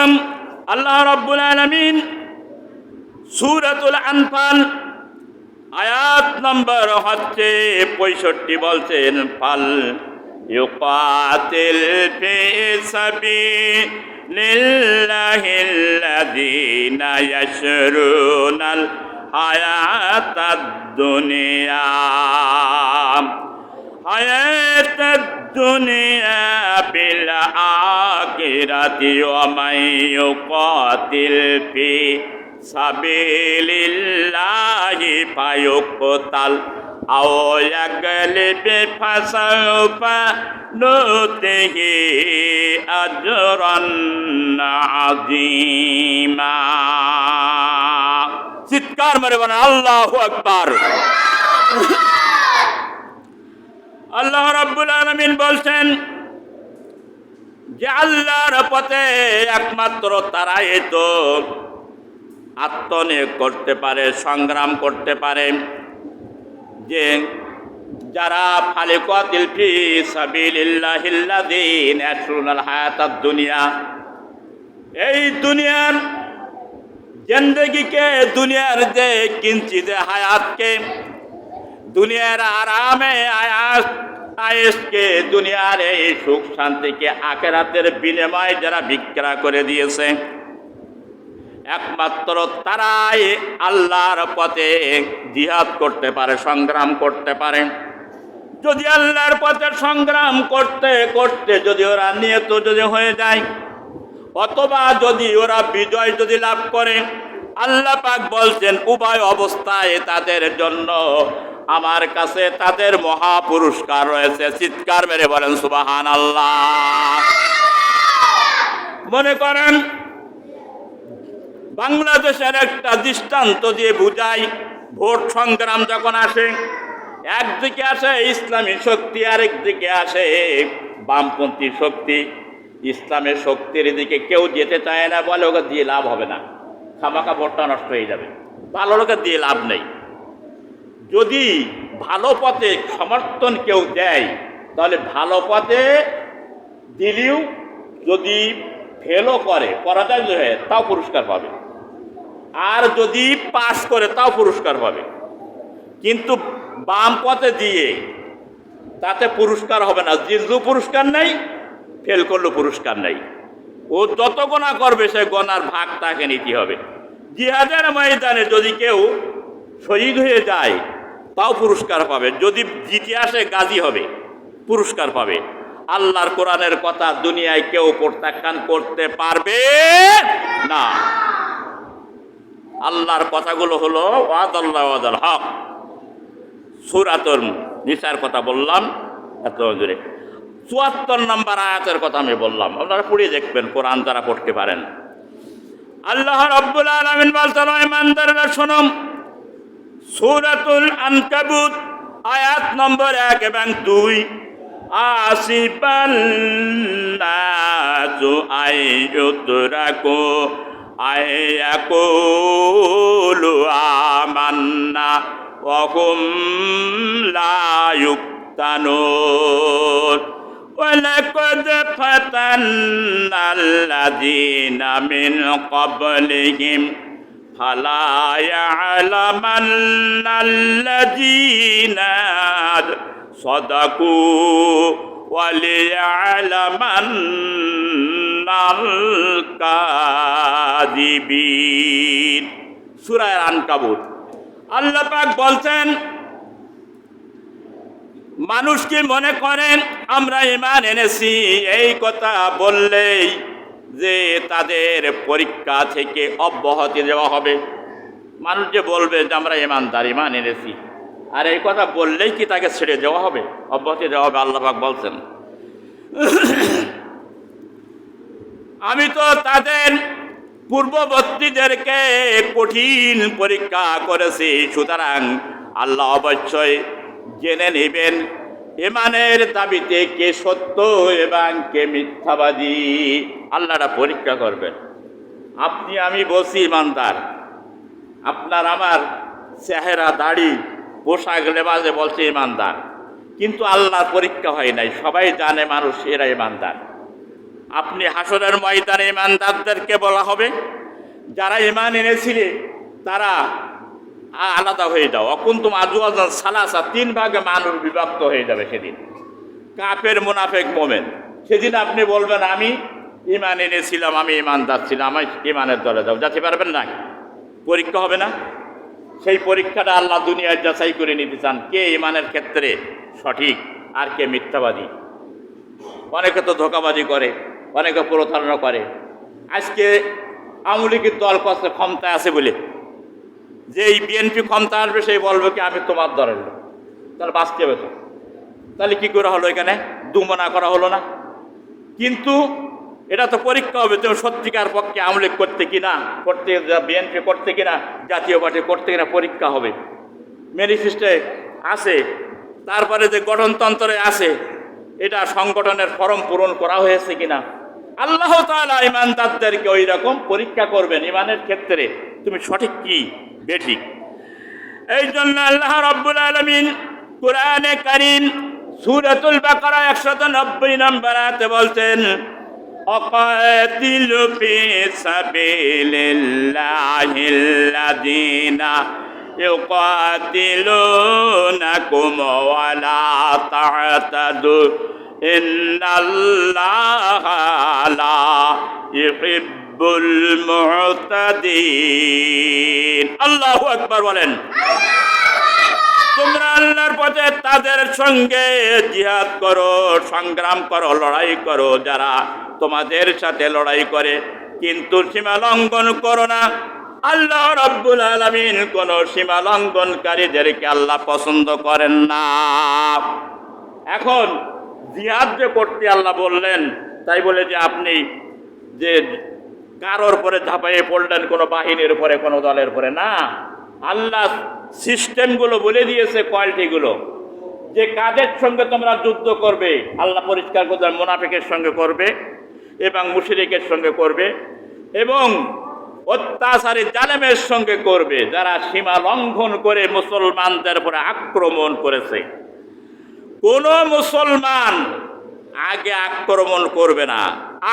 Speaker 1: আল্লাহ রাব্বুল আলামিন সূরাতুল আনফাল আয়াত নম্বর হচ্ছে 65 বলছেন, ফাল ইউকাতিল ফি সাবিলিল্লাহিল্লাযীনা ইয়াশরুনাল হায়াতাদ দুনিয়া বিল আখিরাতি ওয়া মান ইউকাতিল ফি সাবিলিল্লাহি ফায়ুকতাল আও ইয়াগলিবি ফাসাউফা নুতিহি আজরান আযীমা। চিৎকার মেরে বলেন আল্লাহু আকবার। আল্লাহ রাব্বুল আলামিন বলছেন যে আল্লাহর পথে একমাত্র তারাই তো আত্মনিয়োগ করতে পারে, সংগ্রাম করতে পারে, যে যারা ফালিকাতিল ফি সাবিলিল্লাহিল্লাযীনা ইয়াশরুনাল হায়াতাদ দুনিয়া, এই দুনিয়ার জিন্দেগিকে, দুনিয়ার যে কিঞ্চিত হায়াতকে, দুনিয়ার আরামে আয়েশকে, দুনিয়ার এই সুখ শান্তিকে আখিরাতের বিনিময়ে যারা বিক্রা করে দিয়েছে, একমাত্র তারাই আল্লাহর পথে জিহাদ করতে পারে, সংগ্রাম করতে পারে। যদি আল্লাহর পথে সংগ্রাম করতে করতে যদি ওরা নিয়ত যদি হয়ে যায়, অথবা যদি ওরা বিজয় যদি লাভ করে, আল্লাহ পাক বলছেন উভয় অবস্থায় তাদের জন্য আমার কাছে তাদের মহা পুরস্কার রয়েছে। চিৎকার মেরে বলেন সুবহানাল্লাহ। মনে করেন বাংলাদেশের একটা দৃষ্টান্ত দিয়ে বুঝাই, ভোট সংগ্রাম যখন আসে, একদিকে আসে ইসলামী শক্তি, আরেকদিকে আসে বামপন্থী শক্তি। ইসলামের শক্তির দিকে কেউ যেতে চায় না, বলে ওকে দিয়ে লাভ হবে না, খামাখা ভোটটা নষ্ট হয়ে যাবে, ভালো লোকে দিয়ে লাভ নেই। যদি ভালো পথে সমর্থন কেউ দেয়, তাহলে ভালো পথে দিলেও যদি ফেলও করে, পরাজয় হয়ে, তাও পুরস্কার পাবে, আর যদি পাস করে তাও পুরস্কার পাবে। কিন্তু বাম পথে দিয়ে তাতে পুরস্কার হবে না, জিতলেও পুরস্কার নেই, ফেল করলেও পুরস্কার নেই। ও যত গোনা করবে সে গোনার ভাগ তাকে নিতে হবে। জিহাদের ময়দানে যদি কেউ শহীদ হয়ে যায় তাও পুরস্কার পাবে, যদি জিতে আসে গাজী হবে, পুরস্কার পাবে। আল্লাহর কোরআনের কথা দুনিয়ায় কেউ প্রত্যাখ্যান করতে পারবে না। আল্লাহর কথাগুলো হলো ওয়াদাল্লাহ ওয়াদাল হক। সূরাতুন নিসার কথা বললাম এত জোরে, ৭৪ নম্বর আয়াতের কথা আমি বললাম, আপনারা পড়ে দেখবেন কোরআন যারা পড়তে পারেন। আল্লাহ রাব্বুল আলামিন বলছেন ইমানদাররা শোনো, সূরাতুল আনকাবুত আয়াত নম্বর ১ এবং ২, আসিবান নাসু আইয়ুতরাকু আইয়াকুলু আমান্না ওয়া হুম লা ইফতানুন ওয়ালাকাদ ফাতান্নাল্লাযীনা মিন ক্বাবলিহিম ফালা ইয়ালামান্নাল্লাযীনা সাদাকু ওয়া লিয়ালামান্নাল কাযিবিন। সূরা আনকাবুত। আল্লাহ পাক বলছেন, মানুষ কি মনে করেন আমরা ঈমান এনেছি এই কথা বললেই যে তাদের পরীক্ষা থেকে অব্যাহতি দেওয়া হবে? মানুষ যে বলবে যে আমরা ঈমানদার, ঈমান এনেছি, আর এই কথা বললেই কি তাকে ছেড়ে দেওয়া হবে, অব্যাহতি দেওয়া হবে? আল্লাহ পাক বলছেন, আমি তো তাদের পূর্ববর্তীদেরকে কঠিন পরীক্ষা করেছি, সুতরাং আল্লাহ অবশ্যই জেনে নেবেন ঈমানের দাবিতে কে সত্য এবং কে মিথ্যাবাদী। আল্লাহরা পরীক্ষা করবেন। আপনি আমি বলছি ঈমানদার, আপনার আমার চেহারা দাড়ি পোশাক লেবাসে বলছে ঈমানদার, কিন্তু আল্লাহর পরীক্ষা হয় নাই, সবাই জানে মানুষ এরা ঈমানদার। আপনি হাসরের ময়দানে ঈমানদারদেরকে বলা হবে, যারা ঈমান এনেছিলে তারা আলাদা হয়ে যাও, অকুন্তুম আজওয়াজান সালাসা, 3 ভাগে মানুষ বিভক্ত হয়ে যাবে সেদিন, কাফের, মুনাফিক, মোমেন। সেদিন আপনি বলবেন আমি ঈমান এনেছিলাম, আমি ঈমানদার ছিলাম, আমি ঈমানের দলে যাও, যেতে পারবেন না, পরীক্ষা হবে না? সেই পরীক্ষাটা আল্লাহ দুনিয়ায় যাচাই করে নিতে চান, কে ঈমানের ক্ষেত্রে সঠিক আর কে মিথ্যাবাদী। অনেকে তো ধোঁকাবাজি করে, অনেকে প্রতারণা করে। আজকে আওয়ামী লীগের দল কষ্ট ক্ষমতায় আছে বলে, যে এই বিএনপি ক্ষমতা আসবে সেই বলবে কি আমি তোমার দলের লোক, তাহলে বাঁচতে হবে তো। তাহলে কি করা হলো এখানে? দুমনা করা হলো না? কিন্তু এটা তো পরীক্ষা হবে, তুমি সত্যিকার পক্ষে আওয়ামী লীগ করতে কিনা, করতে বিএনপি করতে কিনা, জাতীয় পার্টি করতে কিনা পরীক্ষা হবে। ম্যানিফেস্টে আছে, তারপরে যে গঠনতন্ত্রে আছে, এটা সংগঠনের ফরম পূরণ করা হয়েছে কিনা। আল্লাহ তাআলা ইমানদারদেরকে ওই রকম পরীক্ষা করবেন ইমানের ক্ষেত্রে, তুমি সঠিক কি বেঠিক। এই জন্য আল্লাহ রাব্বুল আলামিন কোরআনে কারীম সূরাতুল বাকারা 190 নম্বর আয়াতে বলছেন, অকাতিলু ফি সাবিলিল্লাহিল্লাযীনা ইউকাতিলুনাকুম ওয়া লা তা'তাদু ইন্নাল্লাহা লা ইউহিব্বুল মু'তাদিন। আল্লাহু আকবার বলেন। তোমরা আল্লাহর পথে তাদের সঙ্গে জিহাদ করো, সংগ্রাম করো, লড়াই করো যারা তোমাদের সাথে লড়াই করে, কিন্তু সীমা লঙ্ঘন করো না। আল্লাহ রাব্বুল আলামিন কোন সীমা লঙ্ঘনকারীদেরকে আল্লাহ পছন্দ করেন না। এখন জিহাদ যে করতে আল্লাহ বললেন, তাই বলে যে আপনি যে কারোর পরে ঝাঁপাইয়ে পড়লেন কোনো বাহিনীর উপরে, কোনো দলের পরে না। আল্লাহ সিস্টেমগুলো বলে দিয়েছে, কোয়ালিটিগুলো, যে কাদের সঙ্গে তোমরা যুদ্ধ করবে। আল্লাহ পরিষ্কার করতে মুনাফিকের সঙ্গে করবে এবং মুশরিকের সঙ্গে করবে এবং অত্যাচারী জালেমের সঙ্গে করবে, যারা সীমা লঙ্ঘন করে মুসলমানদের উপরে আক্রমণ করেছে। কোন মুসলমান আগে আক্রমণ করবে না,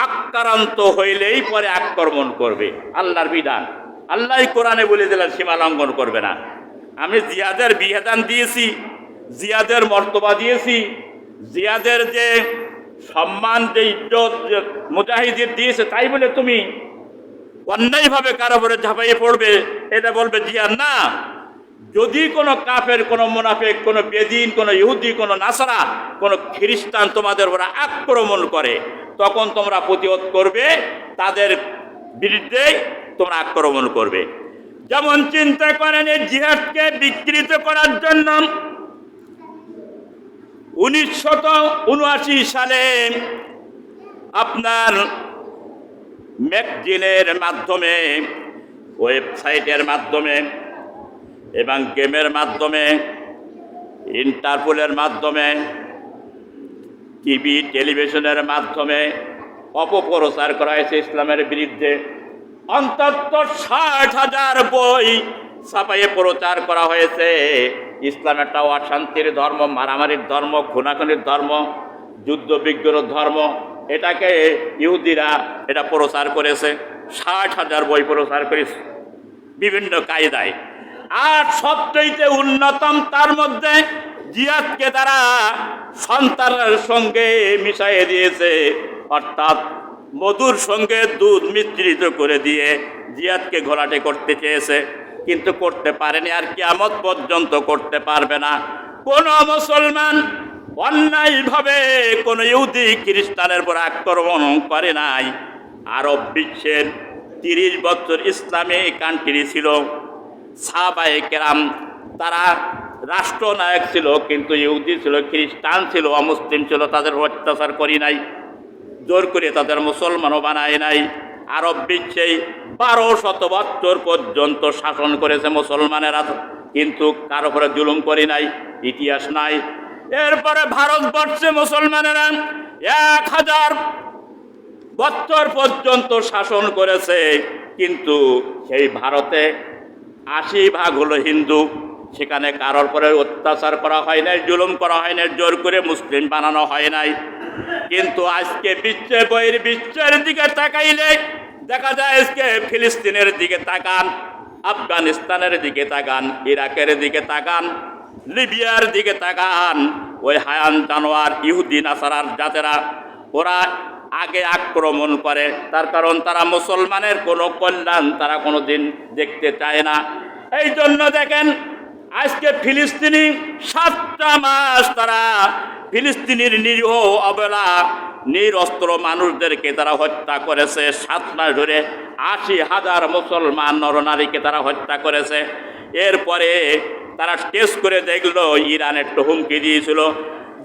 Speaker 1: আক্রান্ত হইলেই পরে আক্রমণ করবে। আল্লাহর বিধান, আল্লাহ কোরআনে বলে দিলেন সীমা লঙ্ঘন করবে না। আমি জিহাদের বিধান দিয়েছি, জিহাদের মর্তবা দিয়েছি, জিহাদের যে সম্মান, যে ইজ্জত মুজাহিদের দিয়েছে, তাই বলে তুমি অন্যায়ভাবে কারো উপরে ঝাঁপাইয়ে পড়বে, এটা বলবে জিহাদ না। যদি কোনো কাফের, কোনো মুনাফিক, কোনো বেদিন, কোনো ইহুদি, কোনো নাসারা, কোনো খ্রিস্টান তোমাদের উপরে আক্রমণ করে, তখন তোমরা প্রতিরোধ করবে, তাদের বিরুদ্ধে তোমরা আক্রমণ করবে। যেমন চিন্তা করেন, এই জিহাদকে বিকৃত করার জন্য 1979 সালে আপনার ম্যাগজিনের মাধ্যমে, ওয়েবসাইটের মাধ্যমে এবং গেমের মাধ্যমে, ইন্টারপোলের মাধ্যমে, টিভি টেলিভিশনের মাধ্যমে অপপ্রচার করা হয়েছে ইসলামের বিরুদ্ধে। অন্তত 60,000 বই ছাপাইয়ে প্রচার করা হয়েছে। ইসলাম একটা অশান্তির ধর্ম, মারামারির ধর্ম, খুনাখুনির ধর্ম, যুদ্ধ বিগ্রহের ধর্ম, এটাকে ইহুদিরা এটা প্রচার করেছে। 60,000 বই প্রচার করেছে বিভিন্ন কায়দায়। আর সবচেয়ে উন্নতম তার মধ্যে জিহাদকে তারা সন্তানের সঙ্গে মিশিয়ে দিয়েছে, অর্থাৎ মধুর সঙ্গে দুধ মিশ্রিত করে দিয়ে জিহাদকে ঘোলাটে করতে চেয়েছে, কিন্তু করতে পারেনি, আর কিয়ামত পর্যন্ত করতে পারবে না। কোন মুসলমান অন্যায়ভাবে কোন ইহুদি খ্রিস্টানের উপর আক্রমণ করে নাই। আরব বিশ্বের 30 বছর ইসলামী কান্ট্রি ছিল, সাহাবায়ে কেরাম তারা রাষ্ট্রনায়ক ছিল, কিন্তু ইহুদি ছিল, খ্রিস্টান ছিল, অমুসলিম ছিল, তাদের অত্যাচার করি নাই, জোর করে তাদের মুসলমানও বানায় নাই। আরব বিশ্বে 1200 বছর পর্যন্ত শাসন করেছে মুসলমানেরা, কিন্তু কারো উপরে জুলুম করি নাই, ইতিহাস নাই। এরপরে ভারতবর্ষে মুসলমানেরা 1000 বছর পর্যন্ত শাসন করেছে, কিন্তু সেই ভারতে 80% হলো হিন্দু, সেখানে কারোর পরে অত্যাচার করা হয় নাই, জুলুম করা হয় নাই, জোর করে মুসলিম বানানো হয় নাই। কিন্তু আজকে বিশ্বের দিকে তাকাইলে দেখা যায়, আজকে ফিলিস্তিনের দিকে তাকান, আফগানিস্তানের দিকে তাকান, ইরাকের দিকে তাকান, লিবিয়ার দিকে তাকান, ওই হায়ান জানোয়ার ইহুদি নাসারার জাতেরা ওরা আগে আক্রমণ করে। তার কারণ তারা মুসলমানের কোনো কল্যাণ তারা কোনো দিন দেখতে চায় না। এই জন্য দেখেন, আজকে ফিলিস্তিনি 7টা মাস তারা ফিলিস্তিনির নিরীহ অবলা নিরস্ত্র মানুষদেরকে তারা হত্যা করেছে। 7 মাস ধরে 80,000 মুসলমান নরনারীকে তারা হত্যা করেছে। এরপরে তারা টেস্ট করে দেখলো ইরান একটু হুমকি দিয়েছিল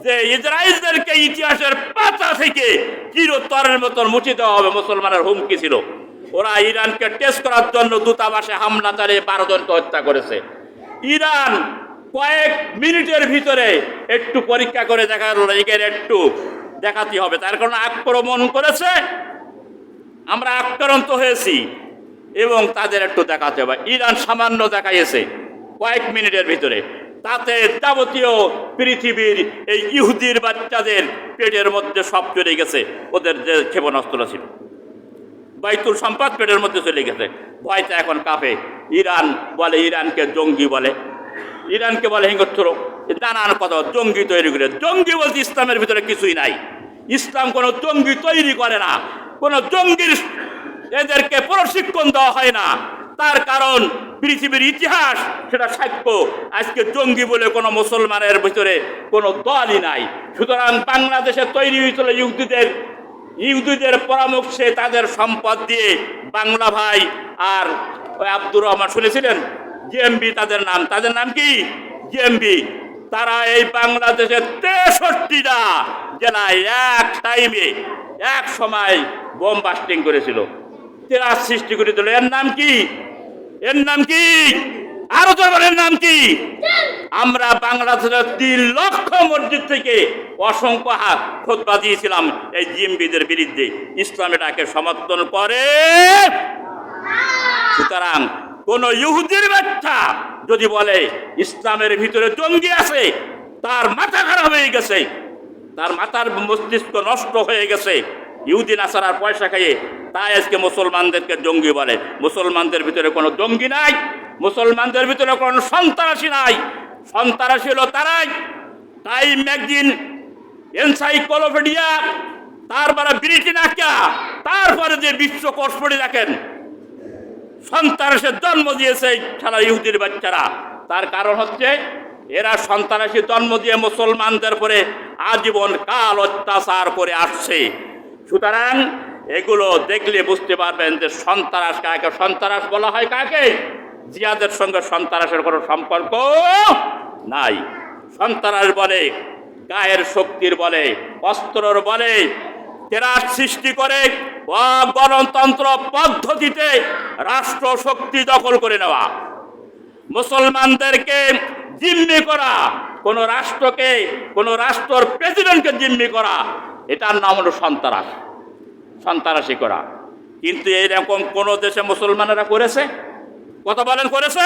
Speaker 1: যে ইসরায়েলদেরকে ইতিহাসের পাতা থেকে চিরতরের মতন মুছে দেওয়া হবে, মুসলমানের হুমকি ছিল। ওরা ইরানকে টেস্ট করার জন্য দূতাবাসে হামলা চালিয়ে 12 জনকে হত্যা করেছে। ইরান কয়েক মিনিটের ভিতরে একটু পরীক্ষা করে দেখা গেল এখানে একটু দেখাতে হবে, তার কারণে আক্রমণ করেছে, আমরা আক্রান্ত হয়েছি এবং তাদের একটু দেখাতে হবে। ইরান সামান্য দেখাইছে কয়েক মিনিটের ভিতরে, তাতে যাবতীয় পৃথিবীর এই ইহুদির বাচ্চাদের পেটের মধ্যে সব চলে গেছে, ওদের যে ক্ষেপণাস্ত্র ছিল বাইতুল সম্পদ পেটের মধ্যে চলে গেছে। ভয়টা এখন কাঁপে। ইরান বলে, ইরানকে জঙ্গি বলে, ইরানকে বলে হিংস্র, নানান কথা, জঙ্গি তৈরি করে। জঙ্গি বলতে ইসলামের ভিতরে কিছুই নাই, ইসলাম কোনো জঙ্গি তৈরি করে না, কোনো জঙ্গির এদেরকে প্রশিক্ষণ দেওয়া হয় না। তার কারণ পৃথিবীর ইতিহাস সেটা সাক্ষ্য, আজকে জঙ্গি বলে কোনো মুসলমানের ভিতরে কোনো দলই নাই। সুতরাং বাংলাদেশে তৈরি হয়েছিল ইহুদিদের পরামর্শে, তাদের সম্পদ দিয়ে বাংলা ভাই আর ওই আব্দুর রহমান শুনেছিলেন জেএমবি, তাদের নাম কি জেএমবি। তারা এই বাংলাদেশের 63টা জেলায় এক টাইমে এক সময় বোম বাস্টিং করেছিল, ত্রাস সৃষ্টি করে দিল। এর নাম কি? এর নাম কি? আরো জনগণের নাম কি? আমরা বাংলাদেশের 3 লক্ষ মসজিদ থেকে অসংখ্য খুতবা দিয়েছিলাম এই জিএমবিদের বিরুদ্ধে, ইসলাম এটাকে সমর্থন করে। সুতরাং কোন ইহুদির বাচ্চা যদি বলে ইসলামের ভিতরে জঙ্গি আছে, তার মাথা খারাপ হয়ে গেছে, তার মাথার মস্তিষ্ক নষ্ট হয়ে গেছে। ইহুদি নাসারার পয়সা খাইয়ে তাই আজকে মুসলমানদেরকে জঙ্গি বলে। মুসলমানদের ভিতরে কোনো জঙ্গি নাই, মুসলমানদের ভিতরে কোনো সন্ত্রাসী নাই। সন্ত্রাসী হলো তারাই। টাইম ম্যাগাজিন, এনসাইক্লোপিডিয়া, তারপরে ব্রিটানিকা, তারপরে যে বিশ্বকোষ পড়ে দেখেন, সন্ত্রাসের জন্ম দিয়েছে সারা ইহুদির বাচ্চারা। তার কারণ হচ্ছে এরা সন্ত্রাসী জন্ম দিয়ে মুসলমানদের পরে আজীবন কাল অত্যাচার করে আসছে। সুতরাং এগুলো দেখলে বুঝতে পারবেন যে সন্ত্রাস কাকে সন্ত্রাস বলা হয়, কাকে? জিহাদের সঙ্গে সন্ত্রাসের কোনো সম্পর্ক নাই। সন্ত্রাস বলে গায়ের শক্তির বলে, অস্ত্রর বলে, ত্রাস সৃষ্টি করে গণতন্ত্র পদ্ধতিতে রাষ্ট্র শক্তি দখল করে নেওয়া, মুসলমানদেরকে জিম্মি করা, কোন রাষ্ট্রকে, কোন রাষ্ট্রের প্রেসিডেন্টকে জিম্মি করা, এটার নাম হলো সন্ত্রাস, সন্ত্রাসী করা। কিন্তু এইরকম কোন দেশে মুসলমানেরা করেছে? কথা বলেন, করেছে?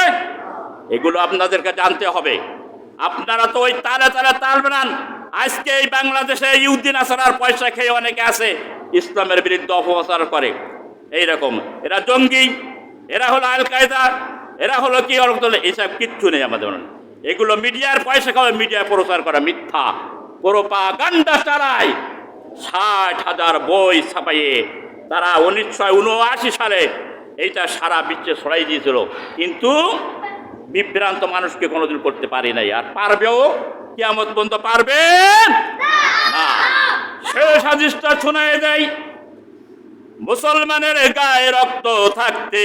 Speaker 1: এগুলো আপনাদেরকে জানতে হবে। আপনারা তো ওই তালে তালে তাল বানান। আজকে এই বাংলাদেশে ইহুদি নাসারার পয়সা খেয়ে অনেকে আছে ইসলামের বিরুদ্ধে অপপ্রচার করে। এইরকম এরা জঙ্গি, এরা হলো আল কায়দা, এরা হলো কি এইসব কিচ্ছু নেই আমাদের। এগুলো মিডিয়ার পয়সা খাওয়া, মিডিয়া প্রচার করা, মিথ্যা প্রোপাগান্ডা চালায়। 60,000 বই ছাপাইয়ে তারা 1979 সালে এইটা সারা বিশ্বে ছড়াই দিয়েছিল, কিন্তু বিভ্রান্ত মানুষকে কোনোদিন করতে পারে নাই, আর পারবেও কিয়ামত পর্যন্ত পারবে না। শেষ হাদিসটা শোনায় দেয়, মুসলমানের গায়ে রক্ত থাকতে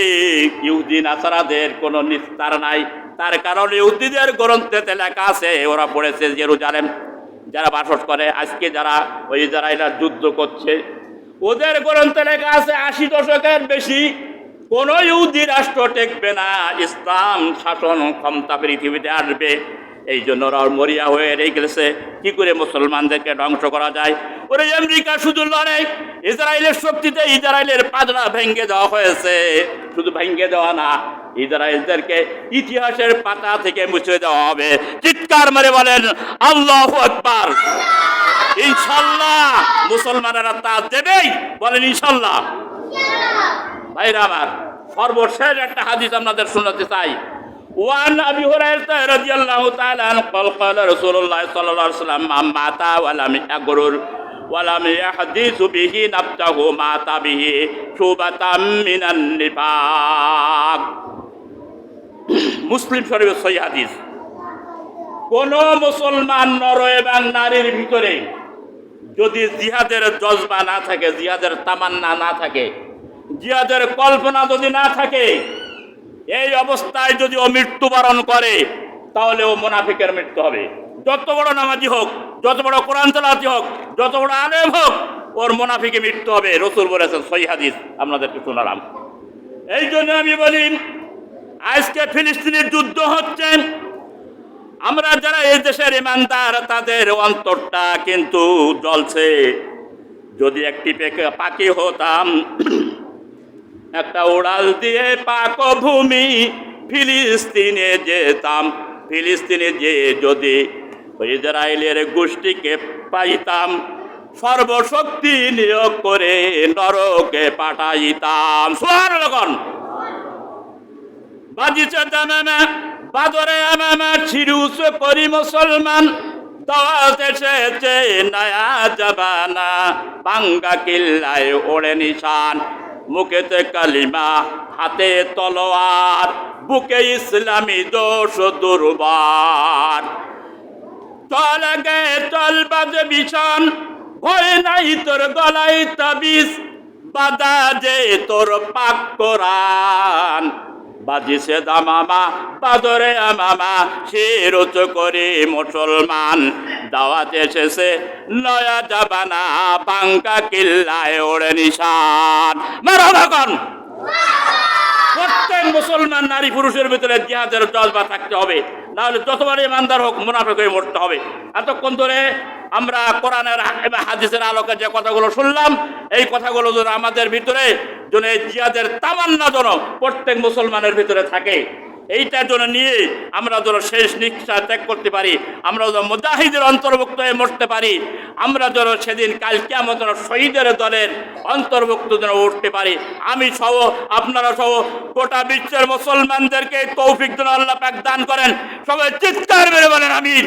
Speaker 1: ইহুদি নাসারাদের কোনো নিস্তার নাই। তার কারণ ইহুদিদের গ্রন্থেতে লেখা আছে, ওরা পড়েছে জেরুজালেম যারা বাস করে, আজকে যারা ওই ইসরায়েলের যুদ্ধ করছে, ওদের গ্রন্থে লেখা আছে 80 দশকের বেশি কোন ইহুদি রাষ্ট্র টেকবে না, ইসলাম শাসন ক্ষমতা পৃথিবীতে আসবে। এই জন্য ওরা মরিয়া হয়ে রেখেছে কি করে মুসলমানদেরকে ধ্বংস করা যায়। ওরা আমেরিকা শুধু লড়ে, ইসরায়েলের শক্তিতে ইসরায়েলের পাজরা ভেঙে দেওয়া হয়েছে। শুধু ভেঙে দেওয়া না, ইসরায়েলদেরকে ইতিহাসের পাতা থেকে মুছে দেওয়া হবে। চিৎকার মারে বলেন আল্লাহু আকবার। ইনশাআল্লাহ মুসলমানেরা তা দেবেই, বলেন ইনশাআল্লাহ। ভাইরা আমার, সর্বশেষ একটা হাদিস আপনাদের শোনাতে চাই। ওয়ান আবি হুরায়রা রাদিয়াল্লাহু তাআলা আনহু قال قال رسول الله صلى الله عليه وسلم من مات ولم يغرر ولم يحدث به نفسه مات به شعبة من النفاق। মুসলিম শরীফের সহিহ হাদিস। কোন মুসলমান নর এবং নারীর ভিতরে যদি জিহাদের জজবা না থাকে, জিহাদের তামান্না না থাকে, জিহাদের কল্পনা যদি না থাকে, এই অবস্থায় যদি ও মৃত্যুবরণ করে, তাহলে ও মুনাফিকের মৃত্যু হবে। যত বড় নামাজি হোক, যত বড় কোরআন তেলাওয়াতি হোক, যত বড় আলেম হোক, ওর মুনাফিকে মৃত্যু হবে। রাসূল বলেছেন, সহিহ হাদিস আপনাদেরকে শোনালাম। এই জন্য আমি বলি, আজকে ফিলিস্তিনের যুদ্ধ হচ্ছে, আমরা যারা এই দেশের ইমানদার তাদের অন্তরটা কিন্তু জ্বলছে। যদি একটি পাখি হতাম, একটা উড়াল দিয়ে পাক ভূমি ফিলিস্তিনে যেতাম, ফিলিস্তিনে যে যদি ইসরায়েলের গোষ্ঠীকে পাইতাম, সর্বশক্তি নিয়োগ করে নরকে পাঠাইতাম। সুবহানাল্লাহ। বাজিছে জানানা বাদরে আমামা চিরুস করি মুসলমান, দাওয়াত এসেছে নয়া জাবানা, বাঙ্গা কিল্লায় ওড়ে নিশান, মুখেতে কালিমা হাতে তলোয়ার, বুকে ইসলামী দোষ দুর্বার। চল গে চল বাজে বিছান, ভয় নাই তোর গলায় তাবিজ, বাদা যে তোর পাক কোরআন। বাজিছে দামামা বাদরে আমামা, শিরুচ করে মুসলমান, দাওয়াত এসেছে নয়া জাবানা, বাঙ্কা কিল্লায় ওড়ে নিশান। মারহাবা কোন। প্রত্যেক মুসলমান নারী পুরুষের ভিতরে জিহাদের জজবা থাকতে হবে, না হলে যতবার ইমানদার হোক মুনাফিক হয়ে মরতে হবে। এতক্ষণ ধরে আমরা কোরআনের এবং হাদিসের আলোকে যে কথাগুলো শুনলাম, এই কথাগুলো যেন আমাদের ভিতরে যেন এই জিহাদের তামান্না যেন প্রত্যেক মুসলমানের ভিতরে থাকে, এইটার জন্য নিয়ে আমরা যেন শেষ নিঃশ্বাস ত্যাগ করতে পারি, আমরা যেন মুজাহিদের অন্তর্ভুক্ত হয়ে মরতে পারি, আমরা যেন সেদিন কাল কিয়ামত শহীদের দলের অন্তর্ভুক্ত যেন উঠতে পারি। আমি সহ আপনারা সহ গোটা বিশ্বের মুসলমানদেরকে তৌফিক যেন আল্লাহ পাক দান করেন। সবাই চিৎকার মেরে বলেন আমিন।